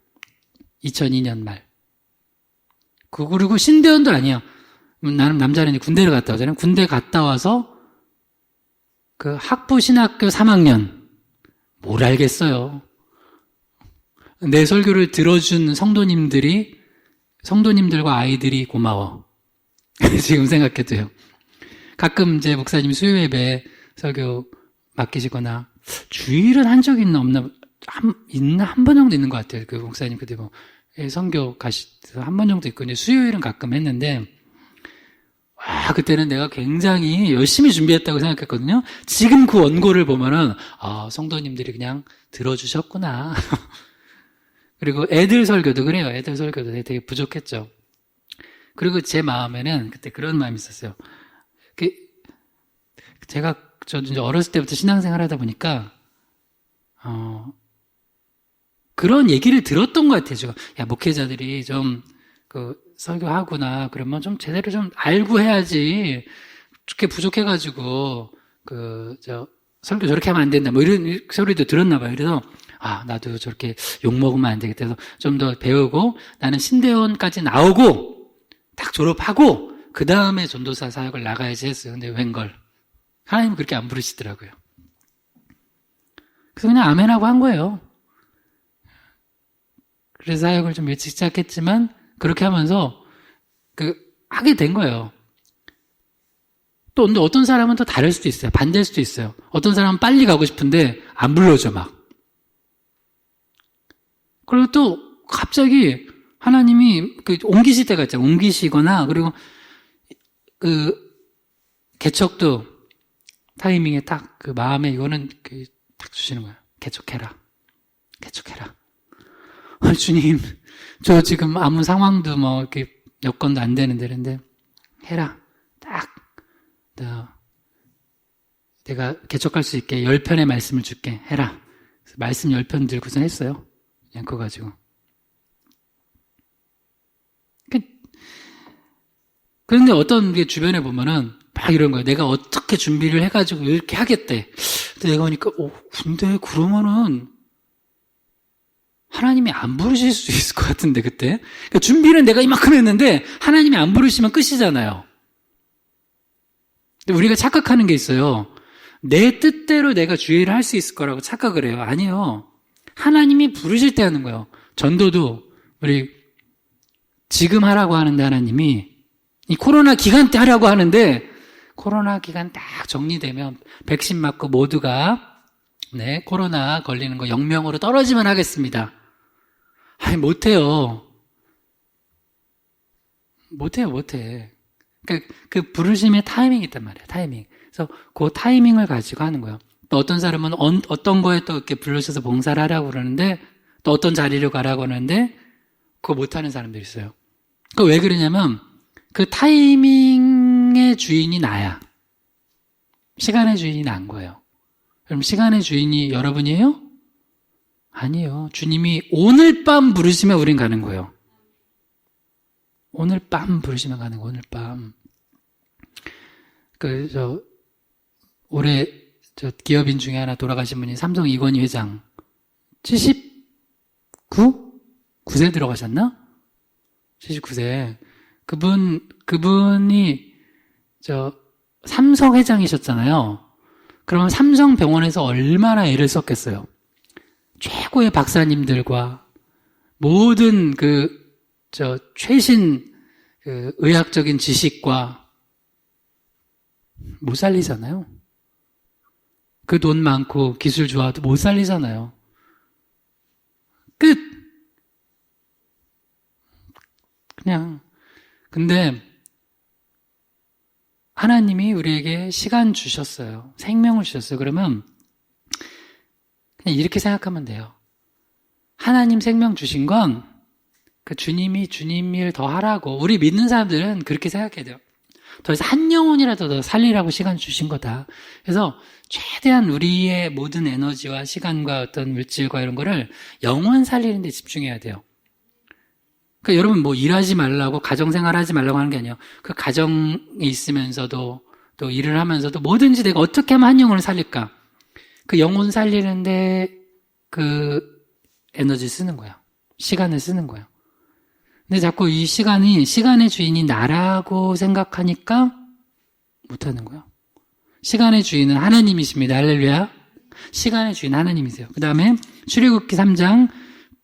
2002년 말. 그리고 신대원도 아니야. 나는 남자는 군대를 갔다 오잖아요. 군대 갔다 와서 학부 신학교 3학년. 뭘 알겠어요. 내 설교를 들어준 성도님들과 아이들이 고마워. 지금 생각해도요. 가끔 이제 목사님 수요 예배 설교 맡기시거나 주일은 한 적 있나 없나 한 번 정도 있는 것 같아요. 그 목사님 그때 선교 가시서 한 번 정도 있고 이제 수요일은 가끔 했는데 그때는 내가 굉장히 열심히 준비했다고 생각했거든요. 지금 그 원고를 보면은 성도님들이 그냥 들어주셨구나. 그리고 애들 설교도 그래요. 애들 설교도 되게 부족했죠. 그리고 제 마음에는 그때 그런 마음이 있었어요. 저 이제 어렸을 때부터 신앙생활 하다 보니까, 그런 얘기를 들었던 것 같아요. 목회자들이 좀, 설교하구나. 그러면 좀 제대로 좀 알고 해야지. 그렇게 부족해가지고, 설교 저렇게 하면 안 된다. 이런 소리도 들었나 봐요. 그래서, 나도 저렇게 욕먹으면 안 되겠다 해서 좀 더 배우고 나는 신대원까지 나오고 딱 졸업하고 그 다음에 전도사 사역을 나가야지 했어요. 근데 웬걸 하나님은 그렇게 안 부르시더라고요. 그래서 그냥 아멘하고 한 거예요. 그래서 사역을 좀 일찍 시작했지만 그렇게 하면서 하게 된 거예요. 또 근데 어떤 사람은 또 다를 수도 있어요. 반대일 수도 있어요. 어떤 사람은 빨리 가고 싶은데 안 불러줘 막. 그리고 또 갑자기 하나님이 옮기실 때가 있잖아요. 옮기시거나 그리고 개척도 타이밍에 딱 그 마음에 이거는 딱 주시는 거예요. 개척해라. 개척해라. 주님, 저 지금 아무 상황도 뭐 이렇게 여건도 안 되는데 그런데 해라. 딱 내가 개척할 수 있게 10편의 말씀을 줄게. 해라. 그래서 말씀 10편 들고선 했어요. 그냥 그거 가지고. 그런데 어떤 게 주변에 보면은 막 이런 거예요. 내가 어떻게 준비를 해가지고 이렇게 하겠대. 근데 내가 보니까, 근데 그러면은 하나님이 안 부르실 수 있을 것 같은데, 그때. 그러니까 준비는 내가 이만큼 했는데 하나님이 안 부르시면 끝이잖아요. 근데 우리가 착각하는 게 있어요. 내 뜻대로 내가 주의를 할 수 있을 거라고 착각을 해요. 아니요. 하나님이 부르실 때 하는 거예요. 전도도 우리 지금 하라고 하는데 하나님이 이 코로나 기간 때 하라고 하는데 코로나 기간 딱 정리되면 백신 맞고 모두가 코로나 걸리는 거 0명으로 떨어지면 하겠습니다. 아니 못해요. 못해. 그러니까 그 부르심의 타이밍이 있단 말이에요. 타이밍. 그래서 그 타이밍을 가지고 하는 거예요. 또 어떤 사람은 어떤 거에 또 이렇게 불러셔서 봉사를 하라고 그러는데 또 어떤 자리로 가라고 하는데 그거 못하는 사람들이 있어요. 그 왜 그러냐면 그 타이밍의 주인이 나야. 시간의 주인이 난 거예요. 그럼 시간의 주인이 여러분이에요? 아니에요. 주님이 오늘 밤 부르시면 우린 가는 거예요. 오늘 밤 부르시면 가는 거예요. 오늘 밤. 올해 기업인 중에 하나 돌아가신 분이 삼성 이건희 회장 9세 들어가셨나? 79세. 그분이 삼성 회장이셨잖아요. 그러면 삼성병원에서 얼마나 애를 썼겠어요. 최고의 박사님들과 모든 최신 의학적인 지식과 못 살리잖아요. 그 돈 많고 기술 좋아도 못 살리잖아요. 끝! 그냥. 근데 하나님이 우리에게 시간 주셨어요. 생명을 주셨어요. 그러면 그냥 이렇게 생각하면 돼요. 하나님 생명 주신 건 그 주님이 주님 일 더 하라고. 우리 믿는 사람들은 그렇게 생각해야 돼요. 더 이상 한 영혼이라도 더 살리라고 시간 주신 거다. 그래서 최대한 우리의 모든 에너지와 시간과 어떤 물질과 이런 거를 영혼 살리는 데 집중해야 돼요. 그러니까 여러분 뭐 일하지 말라고 가정생활 하지 말라고 하는 게 아니에요. 그 가정에 있으면서도 또 일을 하면서도 뭐든지 내가 어떻게 하면 한 영혼을 살릴까? 그 영혼 살리는데 그 에너지 쓰는 거야. 시간을 쓰는 거야. 근데 자꾸 이 시간의 주인이 나라고 생각하니까 못하는 거야. 시간의 주인은 하나님이십니다. 할렐루야. 시간의 주인 하나님이세요. 그 다음에 출애굽기 3장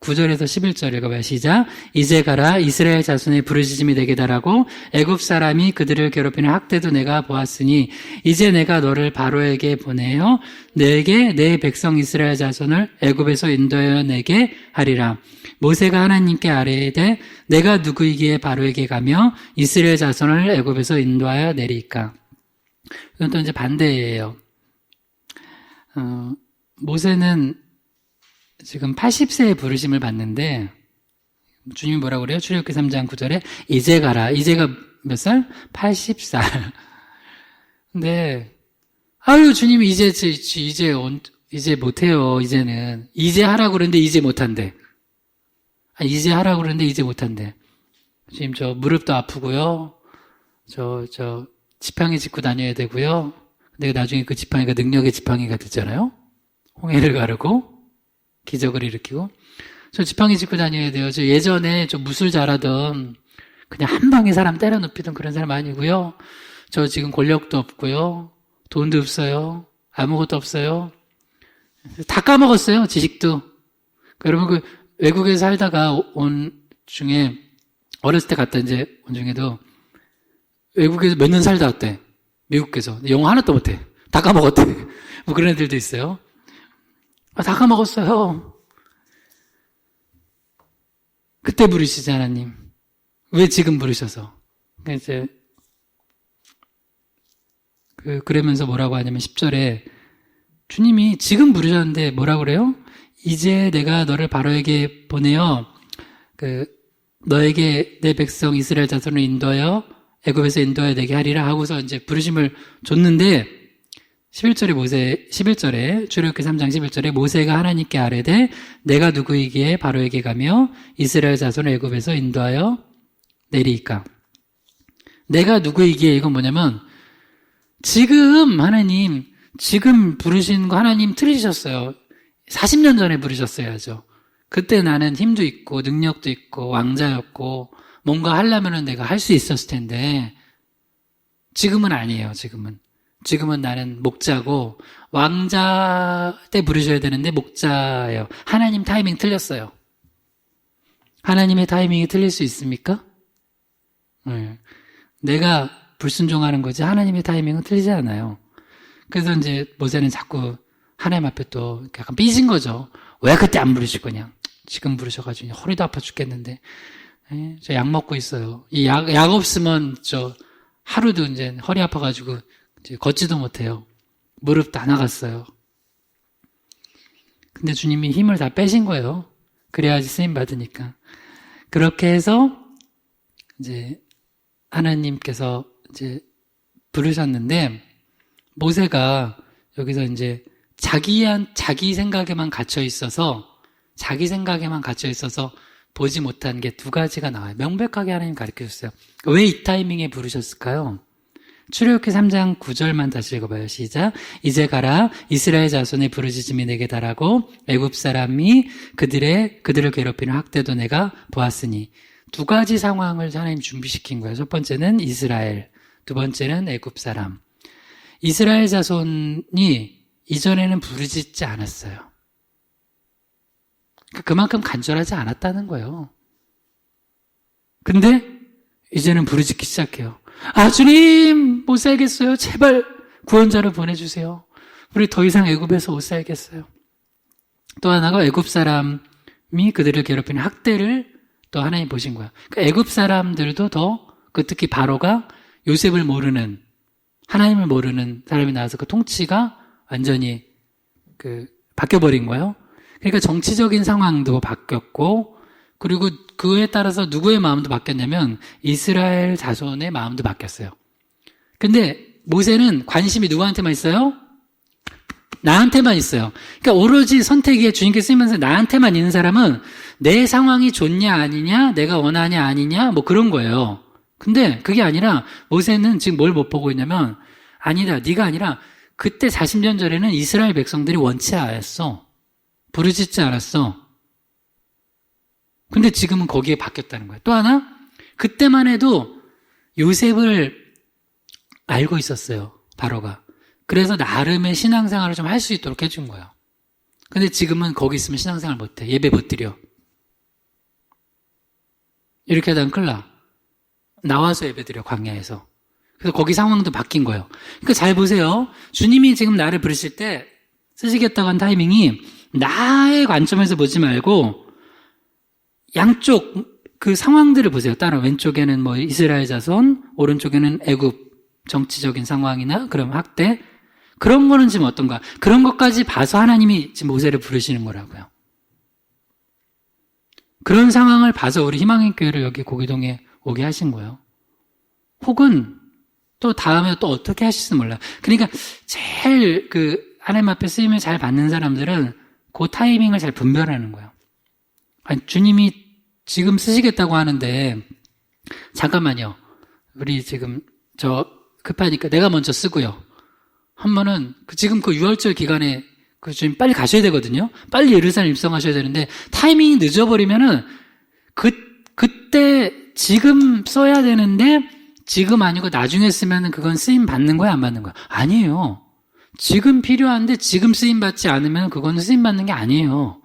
9절에서 11절 읽어봐요. 시작. 이제 가라. 이스라엘 자손의 부르짖음이 내게 달하고 애굽 사람이 그들을 괴롭히는 학대도 내가 보았으니 이제 내가 너를 바로에게 보내어 내게 내 백성 이스라엘 자손을 애굽에서 인도하여 내게 하리라. 모세가 하나님께 아뢰되 내가 누구이기에 바로에게 가며 이스라엘 자손을 애굽에서 인도하여 내리까. 이건 또 이제 반대예요. 모세는 지금 80세의 부르심을 받는데 주님이 뭐라고 그래요? 출애굽기 3장 9절에 이제 가라. 이제가 몇 살? 80살. 근데 주님이 이제 못해요. 이제는 이제 하라고 그러는데 이제 못한대. 이제 하라고 그러는데 이제 못한대. 지금 저 무릎도 아프고요. 저 지팡이 짚고 다녀야 되고요. 근데 나중에 그 지팡이가 능력의 지팡이가 됐잖아요. 홍해를 가르고 기적을 일으키고. 저 지팡이 짚고 다녀야 돼요. 저 예전에 저 무술 잘하던 그냥 한 방에 사람 때려 눕히던 그런 사람 아니고요. 저 지금 권력도 없고요. 돈도 없어요. 아무것도 없어요. 다 까먹었어요. 지식도. 여러분 외국에 살다가 온 중에 어렸을 때 갔다 이제 온 중에도 외국에서 몇 년 살다 왔대. 미국에서. 영어 하나도 못해. 다 까먹었대. 뭐 그런 애들도 있어요. 다 까먹었어요. 그때 부르시지 하나님. 왜 지금 부르셔서? 이제 그러면서 뭐라고 하냐면 10절에 주님이 지금 부르셨는데 뭐라고 그래요? 이제 내가 너를 바로에게 보내어 너에게 내 백성 이스라엘 자손을 인도하여 애굽에서 인도하여 내게 하리라 하고서 이제 부르심을 줬는데 11절에 출애굽기 3장 11절에 모세가 하나님께 아뢰되 내가 누구이기에 바로에게 가며 이스라엘 자손을 애굽에서 인도하여 내리이까. 내가 누구이기에 이건 뭐냐면 지금 하나님 지금 부르신 거 하나님 틀리셨어요. 40년 전에 부르셨어야죠. 그때 나는 힘도 있고 능력도 있고 왕자였고 뭔가 하려면은 내가 할 수 있었을 텐데 지금은 아니에요. 지금은 나는 목자고 왕자 때 부르셔야 되는데 목자예요. 하나님 타이밍 틀렸어요. 하나님의 타이밍이 틀릴 수 있습니까? 네. 내가 불순종하는 거지 하나님의 타이밍은 틀리지 않아요. 그래서 이제 모세는 자꾸 하나님 앞에 또 약간 삐진 거죠. 왜 그때 안 부르실 거냐? 지금 부르셔가지고 허리도 아파 죽겠는데 저 약 먹고 있어요. 이 약 없으면 저 하루도 이제 허리 아파가지고 이제 걷지도 못해요. 무릎 다 나갔어요. 근데 주님이 힘을 다 빼신 거예요. 그래야지 쓰임 받으니까. 그렇게 해서 이제 하나님께서 이제 부르셨는데 모세가 여기서 이제 자기 생각에만 갇혀 있어서 보지 못한 게 두 가지가 나와요. 명백하게 하나님 가르쳐 줬어요. 왜 이 타이밍에 부르셨을까요? 출애굽기 3장 9절만 다시 읽어봐요. 시작. 이제 가라 이스라엘 자손의 부르짖음이 내게 달하고 애굽 사람이 그들을 괴롭히는 학대도 내가 보았으니. 두 가지 상황을 하나님 준비시킨 거예요. 첫 번째는 이스라엘, 두 번째는 애굽 사람. 이스라엘 자손이 이전에는 부르짖지 않았어요. 그만큼 간절하지 않았다는 거예요. 근데 이제는 부르짖기 시작해요. 아, 주님 못 살겠어요. 제발 구원자를 보내주세요. 우리 더 이상 애굽에서 못 살겠어요. 또 하나가 애굽 사람이 그들을 괴롭히는 학대를 또 하나님 보신 거야. 애굽 사람들도 특히 바로가 요셉을 모르는, 하나님을 모르는 사람이 나와서 그 통치가 완전히 바뀌어버린 거예요. 그러니까 정치적인 상황도 바뀌었고, 그리고 그에 따라서 누구의 마음도 바뀌었냐면 이스라엘 자손의 마음도 바뀌었어요. 근데 모세는 관심이 누구한테만 있어요? 나한테만 있어요. 그러니까 오로지 선택에 주님께 쓰이면서 나한테만 있는 사람은 내 상황이 좋냐 아니냐, 내가 원하냐 아니냐, 뭐 그런 거예요. 근데 그게 아니라 모세는 지금 뭘 못 보고 있냐면 아니다, 네가 아니라 그때 40년 전에는 이스라엘 백성들이 원치 않았어. 부르짖지 않았어. 근데 지금은 거기에 바뀌었다는 거예요. 또 하나, 그때만 해도 요셉을 알고 있었어요. 바로가. 그래서 나름의 신앙생활을 좀 할 수 있도록 해준 거예요. 근데 지금은 거기 있으면 신앙생활 못해. 예배 못 드려. 이렇게 하다가 큰일 나. 나와서 예배 드려, 광야에서. 그래서 거기 상황도 바뀐 거예요. 그러니까 잘 보세요. 주님이 지금 나를 부르실 때 쓰시겠다고 한 타이밍이 나의 관점에서 보지 말고 양쪽 그 상황들을 보세요. 따라 왼쪽에는 뭐 이스라엘 자손, 오른쪽에는 애굽 정치적인 상황이나 그럼 학대, 그런 거는 지금 어떤가? 그런 것까지 봐서 하나님이 지금 모세를 부르시는 거라고요. 그런 상황을 봐서 우리 희망의 교회를 여기 고기동에 오게 하신 거예요. 혹은 또 다음에 또 어떻게 하실지 몰라요. 그러니까 제일 하나님 앞에 쓰임을 잘 받는 사람들은 그 타이밍을 잘 분별하는 거예요. 아니, 주님이 지금 쓰시겠다고 하는데 잠깐만요. 우리 지금 급하니까 내가 먼저 쓰고요. 한 번은 지금 그 6월절 기간에 주님 빨리 가셔야 되거든요. 빨리 예루살렘 입성하셔야 되는데 타이밍이 늦어버리면은 그때 지금 써야 되는데 지금 아니고 나중에 쓰면은 그건 쓰임 받는 거야, 안 받는 거야? 아니에요. 지금 필요한데 지금 쓰임 받지 않으면 그거는 쓰임 받는 게 아니에요.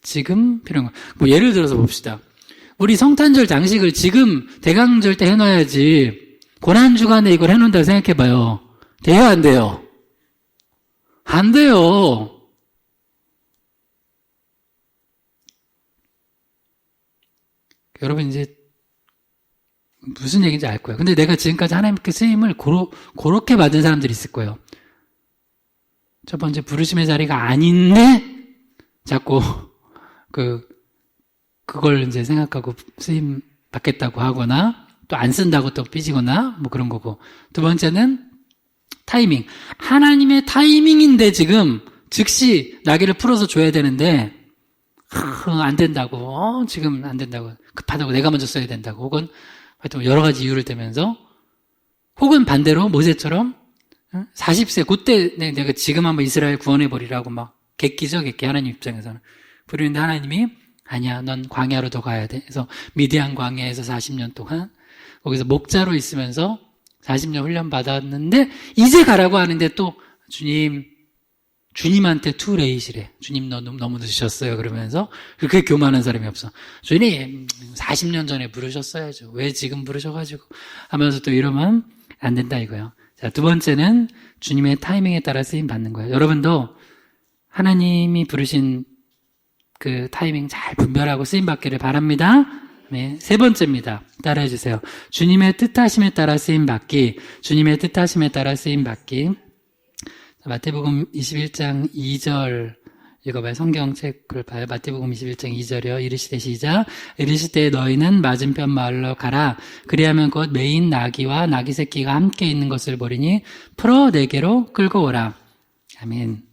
지금 필요한 거. 뭐 예를 들어서 봅시다. 우리 성탄절 장식을 지금 대강절 때 해놔야지 고난주간에 이걸 해놓는다고 생각해봐요. 돼요, 안 돼요? 안 돼요. 여러분 이제 무슨 얘기인지 알 거예요. 근데 내가 지금까지 하나님께 쓰임을 그렇게 받은 사람들이 있을 거예요. 첫 번째, 부르심의 자리가 아닌데, 자꾸, 그걸 이제 생각하고 쓰임 받겠다고 하거나, 또 안 쓴다고 또 삐지거나, 뭐 그런 거고. 두 번째는, 타이밍. 하나님의 타이밍인데 지금, 즉시 나귀를 풀어서 줘야 되는데, 안 된다고, 지금 안 된다고, 급하다고, 내가 먼저 써야 된다고, 혹은, 하여튼 여러 가지 이유를 대면서, 혹은 반대로, 모세처럼, 40세, 그때 내가 지금 한번 이스라엘 구원해버리라고 막, 객기죠, 객기, 하나님 입장에서는. 부르는데 하나님이, 아니야, 넌 광야로 더 가야 돼. 그래서 미디안 광야에서 40년 동안, 거기서 목자로 있으면서 40년 훈련 받았는데, 이제 가라고 하는데 또, 주님한테 투레이시래. 주님 너무 늦으셨어요. 그러면서 그렇게 교만한 사람이 없어. 주님 40년 전에 부르셨어야죠. 왜 지금 부르셔가지고 하면서 또 이러면 안 된다 이거예요. 자, 두 번째는 주님의 타이밍에 따라 쓰임 받는 거예요. 여러분도 하나님이 부르신 그 타이밍 잘 분별하고 쓰임 받기를 바랍니다. 네, 세 번째입니다. 따라해 주세요. 주님의 뜻하심에 따라 쓰임 받기. 주님의 뜻하심에 따라 쓰임 받기. 마태복음 21장 2절 읽어봐요. 성경책을 봐요. 마태복음 21장 2절이요. 이르시되 시작. 이르시되 너희는 맞은편 마을로 가라. 그리하면 곧 매인 나귀와 나귀 새끼가 함께 있는 것을 보리니 풀어 내게로 끌고 오라. 아멘.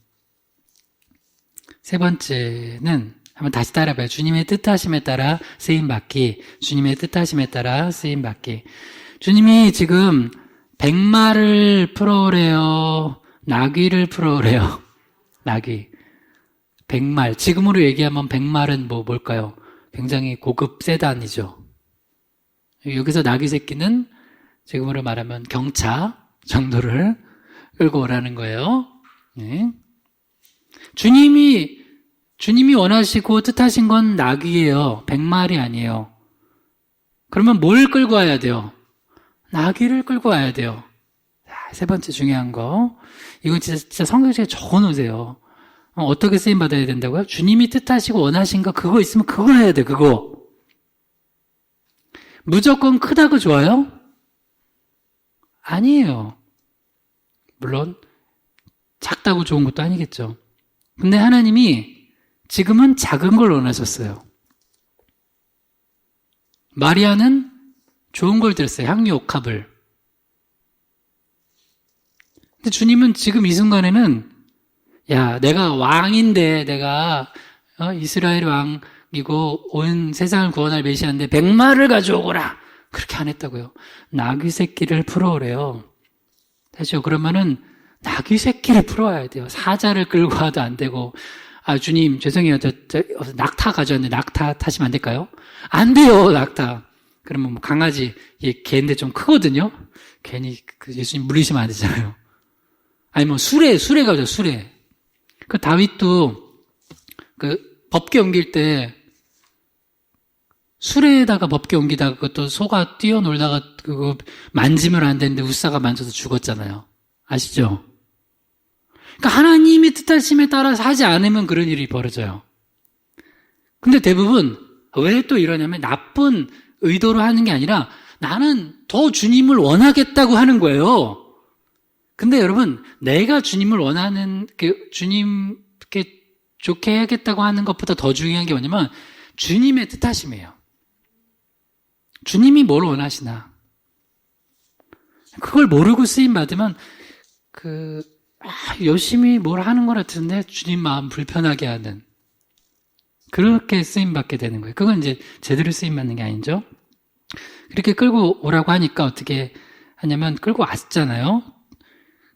세 번째는 한번 다시 따라봐요. 주님의 뜻하심에 따라 쓰임받기. 주님의 뜻하심에 따라 쓰임받기. 주님이 지금 백마를 풀어오래요. 나귀를 풀어오래요. 나귀. 백말. 지금으로 얘기하면 백말은 뭘까요? 굉장히 고급 세단이죠. 여기서 나귀 새끼는 지금으로 말하면 경차 정도를 끌고 오라는 거예요. 네. 주님이 원하시고 뜻하신 건 나귀예요. 백말이 아니에요. 그러면 뭘 끌고 와야 돼요? 나귀를 끌고 와야 돼요. 세 번째 중요한 거. 이건 진짜 성경책에 적어놓으세요. 어떻게 쓰임받아야 된다고요? 주님이 뜻하시고 원하신 거 그거 있으면 그거 해야 돼, 그거. 무조건 크다고 좋아요? 아니에요. 물론 작다고 좋은 것도 아니겠죠. 근데 하나님이 지금은 작은 걸 원하셨어요. 마리아는 좋은 걸 드렸어요. 향유 옥합을. 근데 주님은 지금 이 순간에는 야, 내가 왕인데 내가 이스라엘 왕이고 온 세상을 구원할 메시아인데 백마를 가져오거라. 그렇게 안 했다고요. 나귀 새끼를 풀어오래요. 다시요. 그러면은 나귀 새끼를 풀어와야 돼요. 사자를 끌고 와도 안 되고 아 주님 죄송해요. 저 낙타 가져왔는데 낙타 타시면 안 될까요? 안 돼요. 낙타. 그러면 뭐 강아지 개인데 좀 크거든요. 괜히 예수님 물리시면 안 되잖아요. 아니면 수레 가죠, 수레. 그 다윗도 법궤 옮길 때 수레에다가 법궤 옮기다가 그것도 소가 뛰어놀다가 그거 만지면 안 되는데 우사가 만져서 죽었잖아요. 아시죠? 그러니까 하나님의 뜻하심에 따라서 하지 않으면 그런 일이 벌어져요. 근데 대부분 왜 또 이러냐면 나쁜 의도로 하는 게 아니라 나는 더 주님을 원하겠다고 하는 거예요. 근데 여러분, 내가 주님을 원하는, 주님께 좋게 해야겠다고 하는 것보다 더 중요한 게 뭐냐면, 주님의 뜻하심이에요. 주님이 뭘 원하시나. 그걸 모르고 쓰임받으면, 열심히 뭘 하는 것 같은데, 주님 마음 불편하게 하는. 그렇게 쓰임받게 되는 거예요. 그건 이제 제대로 쓰임받는 게 아니죠. 그렇게 끌고 오라고 하니까 어떻게 하냐면, 끌고 왔잖아요.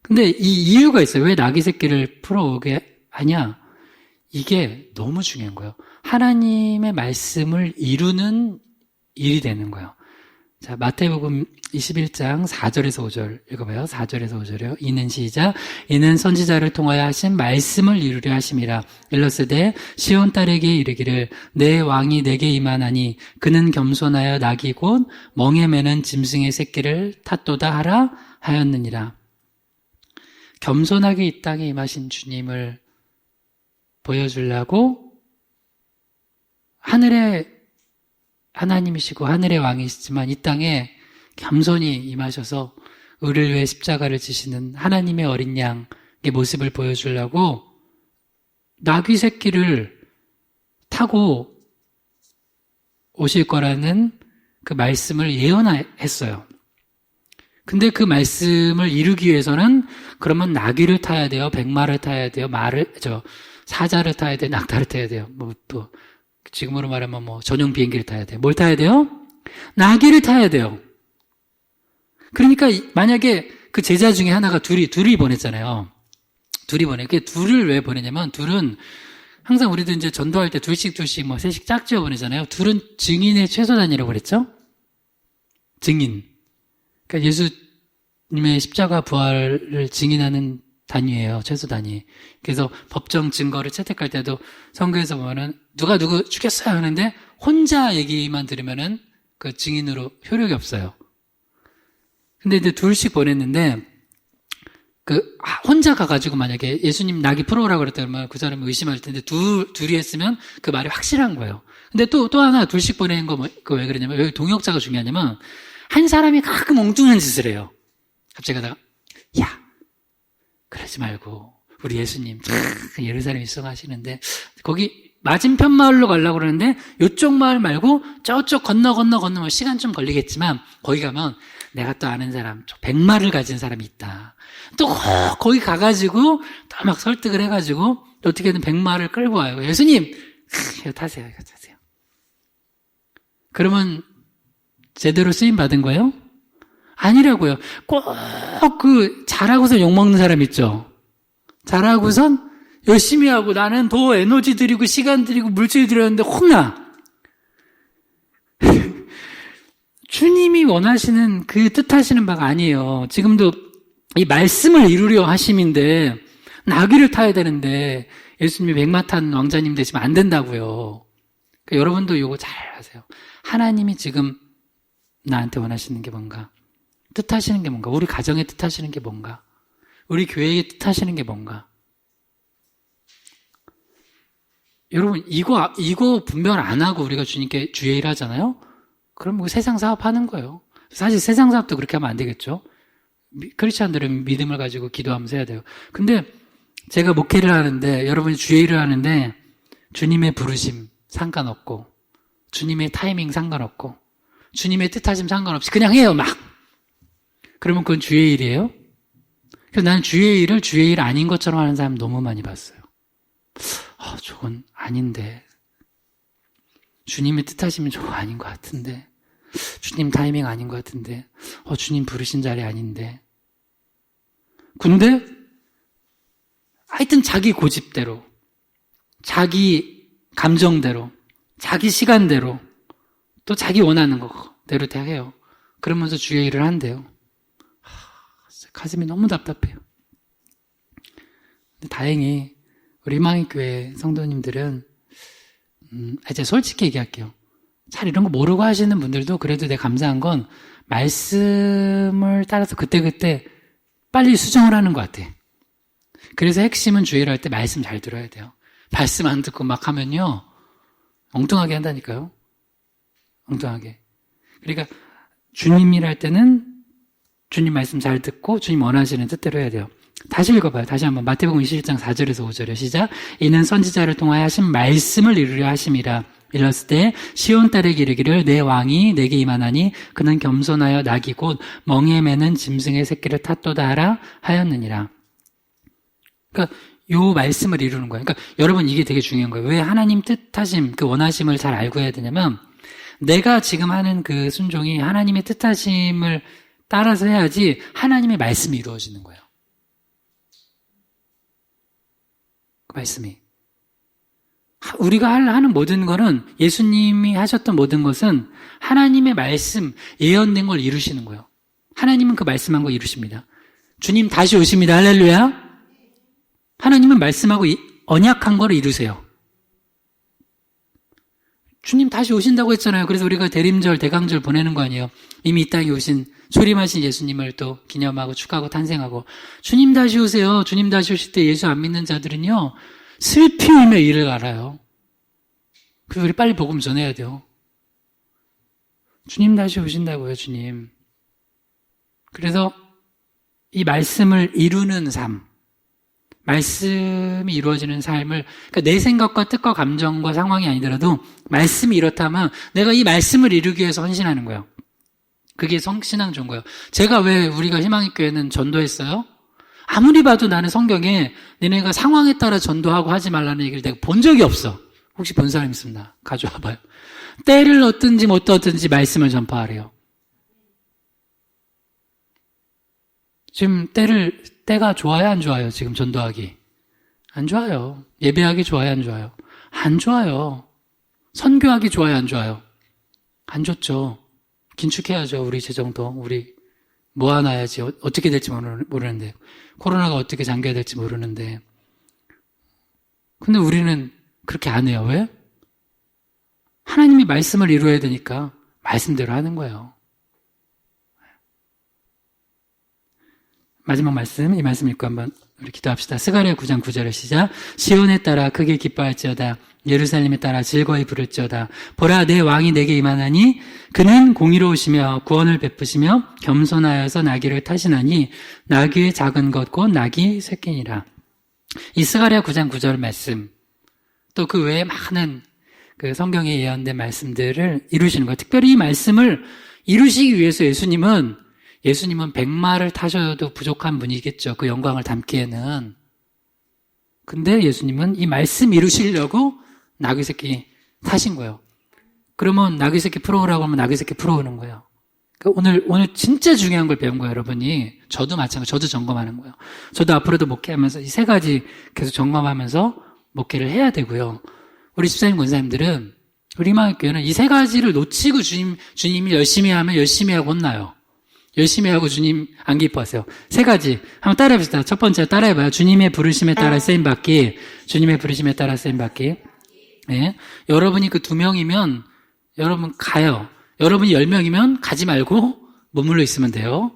근데 이 이유가 있어요. 왜 나귀 새끼를 풀어오게 하냐? 이게 너무 중요한 거예요. 하나님의 말씀을 이루는 일이 되는 거예요. 자, 마태복음 21장 4절에서 5절 읽어봐요. 4절에서 5절이요. 이는 시작. 이는 선지자를 통하여 하신 말씀을 이루려 하심이라. 일러스되 시온 딸에게 이르기를 내 왕이 내게 임하나니 그는 겸손하여 나귀 곧 멍에 매는 짐승의 새끼를 탔도다 하라 하였느니라. 겸손하게 이 땅에 임하신 주님을 보여주려고 하늘의 하나님이시고 하늘의 왕이시지만 이 땅에 겸손히 임하셔서 우리를 위해 십자가를 지시는 하나님의 어린 양의 모습을 보여주려고 나귀 새끼를 타고 오실 거라는 그 말씀을 예언했어요. 근데 그 말씀을 이루기 위해서는 그러면 나귀를 타야 돼요, 백마를 타야 돼요, 사자를 타야 돼요, 낙타를 타야 돼요. 또 지금으로 말하면 전용 비행기를 타야 돼요. 뭘 타야 돼요? 나귀를 타야 돼요. 그러니까 만약에 그 제자 중에 하나가 둘이 보냈잖아요. 둘이 그 둘을 왜 보내냐면, 둘은 항상 우리도 이제 전도할 때 둘씩 셋씩 짝지어 보내잖아요. 둘은 증인의 최소단이라고 그랬죠? 증인. 그러니까 예수님의 십자가 부활을 증인하는 단위예요. 최소 단위. 그래서 법정 증거를 채택할 때도 선거에서 보면은 누가 누구 죽였어요 하는데 혼자 얘기만 들으면은 그 증인으로 효력이 없어요. 근데 이제 둘씩 보냈는데 혼자 가가지고 만약에 예수님 나귀 풀어오라고 그랬다면 그 사람이 의심할 텐데 둘이 했으면 그 말이 확실한 거예요. 근데 또 하나 둘씩 보내는 거 왜 그러냐면, 여기 동역자가 중요하냐면, 한 사람이 가끔 엉뚱한 짓을 해요. 갑자기 가다가, 야, 그러지 말고, 우리 예수님, 예루살렘 입성하시는데, 거기 맞은편 마을로 가려고 그러는데, 요쪽 마을 말고, 저쪽 건너면 시간 좀 걸리겠지만, 거기 가면, 내가 또 아는 사람, 100마를 가진 사람이 있다. 또 거기 가가지고 또 막 설득을 해가지고 어떻게든 100마를 끌고 와요. 예수님, 이거 타세요. 그러면 제대로 쓰임 받은 거예요? 아니라고요. 꼭 잘하고서 욕먹는 사람 있죠. 잘하고선 열심히 하고 나는 더 에너지 들이고 시간 들이고 물질 들였는데 혼나. 주님이 원하시는 그 뜻하시는 바가 아니에요. 지금도 이 말씀을 이루려 하심인데 나귀를 타야 되는데 예수님이 백마 탄 왕자님 되시면 안 된다고요. 그러니까 여러분도 이거 잘 아세요. 하나님이 지금 나한테 원하시는 게 뭔가, 뜻하시는 게 뭔가, 우리 가정에 뜻하시는 게 뭔가, 우리 교회에 뜻하시는 게 뭔가. 여러분 이거 분별 안 하고 우리가 주님께 주의 일 하잖아요. 그럼 세상 사업 하는 거예요. 사실 세상 사업도 그렇게 하면 안 되겠죠. 크리스찬들은 믿음을 가지고 기도하면서 해야 돼요. 근데 제가 목회를 하는데, 여러분이 주의 일을 하는데, 주님의 부르심 상관없고, 주님의 타이밍 상관없고, 주님의 뜻하심 상관없이 그냥 해요, 막. 그러면 그건 주의 일이에요? 그래서 나는 주의 일을 주의 일 아닌 것처럼 하는 사람 너무 많이 봤어요. 저건 아닌데. 주님의 뜻하시면 저거 아닌 것 같은데, 주님 타이밍 아닌 것 같은데, 주님 부르신 자리 아닌데. 근데 하여튼 자기 고집대로, 자기 감정대로, 자기 시간대로, 또 자기 원하는 거대로 다 해요. 그러면서 주의 일을 한대요. 가슴이 너무 답답해요. 근데 다행히 우리 희망의 교회 성도님들은 이제 솔직히 얘기할게요. 잘 이런 거 모르고 하시는 분들도 그래도 내가 감사한 건 말씀을 따라서 그때그때 빨리 수정을 하는 것 같아. 그래서 핵심은 주의를 할 때 말씀 잘 들어야 돼요. 말씀 안 듣고 막 하면요, 엉뚱하게 한다니까요. 엉뚱하게. 그러니까 주님이라 할 때는 주님 말씀 잘 듣고 주님 원하시는 뜻대로 해야 돼요. 다시 읽어봐요. 다시 한번 마태복음 21장 4절에서 5절에 시작. 이는 선지자를 통하여 하신 말씀을 이루려 하심이라. 이랬을 때 시온 딸에게 이르기를 내 왕이 내게 임하나니 그는 겸손하여 낙이 곧 멍에 매는 짐승의 새끼를 탔도다 하라 하였느니라. 그러니까 요 말씀을 이루는 거예요. 그러니까 여러분 이게 되게 중요한 거예요. 왜 하나님 뜻하심, 그 원하심을 잘 알고 해야 되냐면, 내가 지금 하는 그 순종이 하나님의 뜻하심을 따라서 해야지 하나님의 말씀이 이루어지는 거예요. 그 말씀이. 우리가 하는 모든 거는, 예수님이 하셨던 모든 것은 하나님의 말씀, 예언된 걸 이루시는 거예요. 하나님은 그 말씀한 거 이루십니다. 주님 다시 오십니다. 할렐루야. 하나님은 말씀하고 언약한 거를 이루세요. 주님 다시 오신다고 했잖아요. 그래서 우리가 대림절, 대강절 보내는 거 아니에요. 이미 이 땅에 오신, 초림하신 예수님을 또 기념하고 축하하고 탄생하고. 주님 다시 오세요. 주님 다시 오실 때 예수 안 믿는 자들은요, 슬피 울며 이를 알아요. 그래서 우리 빨리 복음 전해야 돼요. 주님 다시 오신다고요, 주님. 그래서 이 말씀을 이루는 삶, 말씀이 이루어지는 삶을, 그러니까 내 생각과 뜻과 감정과 상황이 아니더라도 말씀이 이렇다면 내가 이 말씀을 이루기 위해서 헌신하는 거예요. 그게 성신앙 좋은 거예요. 제가 왜 우리가 희망의 교회는 전도했어요? 아무리 봐도 나는 성경에 너네가 상황에 따라 전도하고 하지 말라는 얘기를 내가 본 적이 없어. 혹시 본 사람 있습니다. 가져와 봐요. 때를 얻든지 못 얻든지 말씀을 전파하래요. 지금 때가 좋아요, 안 좋아요? 지금 전도하기. 안 좋아요. 예배하기 좋아요, 안 좋아요? 안 좋아요. 선교하기 좋아요, 안 좋아요? 안 좋죠. 긴축해야죠, 우리 재정도. 우리 모아놔야지. 어떻게 될지 모르는데. 코로나가 어떻게 잠겨야 될지 모르는데. 근데 우리는 그렇게 안 해요. 왜? 하나님이 말씀을 이루어야 되니까 말씀대로 하는 거예요. 마지막 말씀, 이 말씀 읽고 한번 우리 기도합시다. 스가랴 9장 9절의 시작. 시온에 따라 크게 기뻐할지어다. 예루살렘에 따라 즐거이 부를지어다. 보라, 내 왕이 내게 임하나니 그는 공의로우시며 구원을 베푸시며 겸손하여서 나귀를 타시나니 나귀의 작은 것 곧 나귀 새끼니라. 이 스가랴 9장 9절 말씀, 또 그 외에 많은 그 성경에 예언된 말씀들을 이루시는 거예요. 특별히 이 말씀을 이루시기 위해서 예수님은 백마를 타셔도 부족한 분이겠죠. 그 영광을 담기에는. 근데 예수님은 이 말씀 이루시려고 나귀 새끼 타신 거예요. 그러면 나귀 새끼 풀어오라고 하면 나귀 새끼 풀어오는 거예요. 그러니까 오늘 진짜 중요한 걸 배운 거예요, 여러분이. 저도 마찬가지로, 저도 점검하는 거예요. 저도 앞으로도 목회하면서 이 세 가지 계속 점검하면서 목회를 해야 되고요. 우리 집사님, 권사님들은, 우리 희망의 교회는 이 세 가지를 놓치고 주님이 열심히 하면 열심히 하고 혼나요. 열심히 하고 주님 안 기뻐하세요. 세 가지. 한번 따라해봅시다. 첫 번째 따라해봐요. 주님의 부르심에 따라 쓰임받기. 주님의 부르심에 따라 쓰임받기. 네. 여러분이 그 2명이면 여러분 가요. 여러분이 10명이면 가지 말고 머물러 있으면 돼요.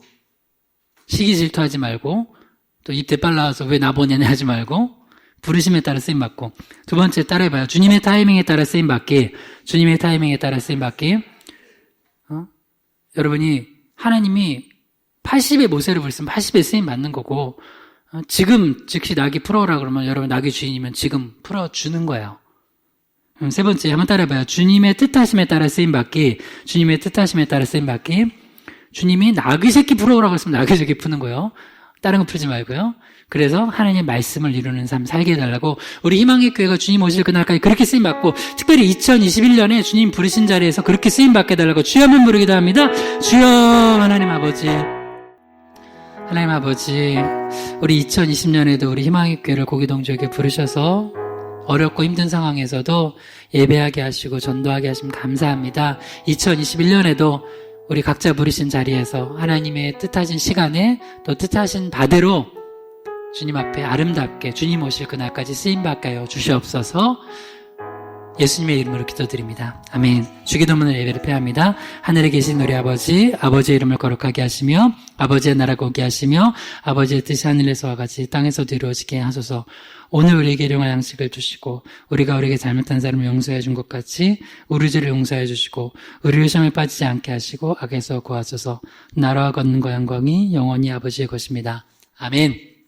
시기 질투하지 말고 또 입 대빨라와서 왜 나 보냐냐 하지 말고 부르심에 따라 쓰임받고. 두 번째 따라해봐요. 주님의 타이밍에 따라 쓰임받기. 주님의 타이밍에 따라 쓰임받기. 여러분이 하나님이 80에 모세를 부르시면 80에 쓰임 받는 거고, 지금 즉시 나귀 풀어오라 그러면 여러분 나귀 주인이면 지금 풀어주는 거예요. 세 번째 한번 따라해봐요. 주님의 뜻하심에 따라 쓰임 받기. 주님의 뜻하심에 따라 쓰임 받기. 주님이 나귀 새끼 풀어오라고 했으면 나귀 새끼 푸는 거예요. 다른 거 풀지 말고요. 그래서 하나님의 말씀을 이루는 삶 살게 해달라고, 우리 희망의 교회가 주님 오실 그날까지 그렇게 쓰임받고, 특별히 2021년에 주님 부르신 자리에서 그렇게 쓰임받게 해달라고 주여 한번 부르기도 합니다. 주여. 하나님 아버지, 하나님 아버지, 우리 2020년에도 우리 희망의 교회를 고기동지역에 부르셔서 어렵고 힘든 상황에서도 예배하게 하시고 전도하게 하시면 감사합니다. 2021년에도 우리 각자 부르신 자리에서 하나님의 뜻하신 시간에 또 뜻하신 바대로 주님 앞에 아름답게 주님 오실 그날까지 쓰임받게 하여 주시옵소서. 예수님의 이름으로 기도드립니다. 아멘. 주기도문을 예배를 폐합니다. 하늘에 계신 우리 아버지, 아버지의 이름을 거룩하게 하시며 아버지의 나라가 오게 하시며 아버지의 뜻이 하늘에서와 같이 땅에서도 이루어지게 하소서. 오늘 우리에게 일용할 양식을 주시고 우리가 우리에게 잘못한 사람을 용서해 준 것 같이 우리 죄를 용서해 주시고 우리를 시험에 빠지지 않게 하시고 악에서 구하소서. 나라와 권능과 영광이 영원히 아버지의 것입니다. 아멘.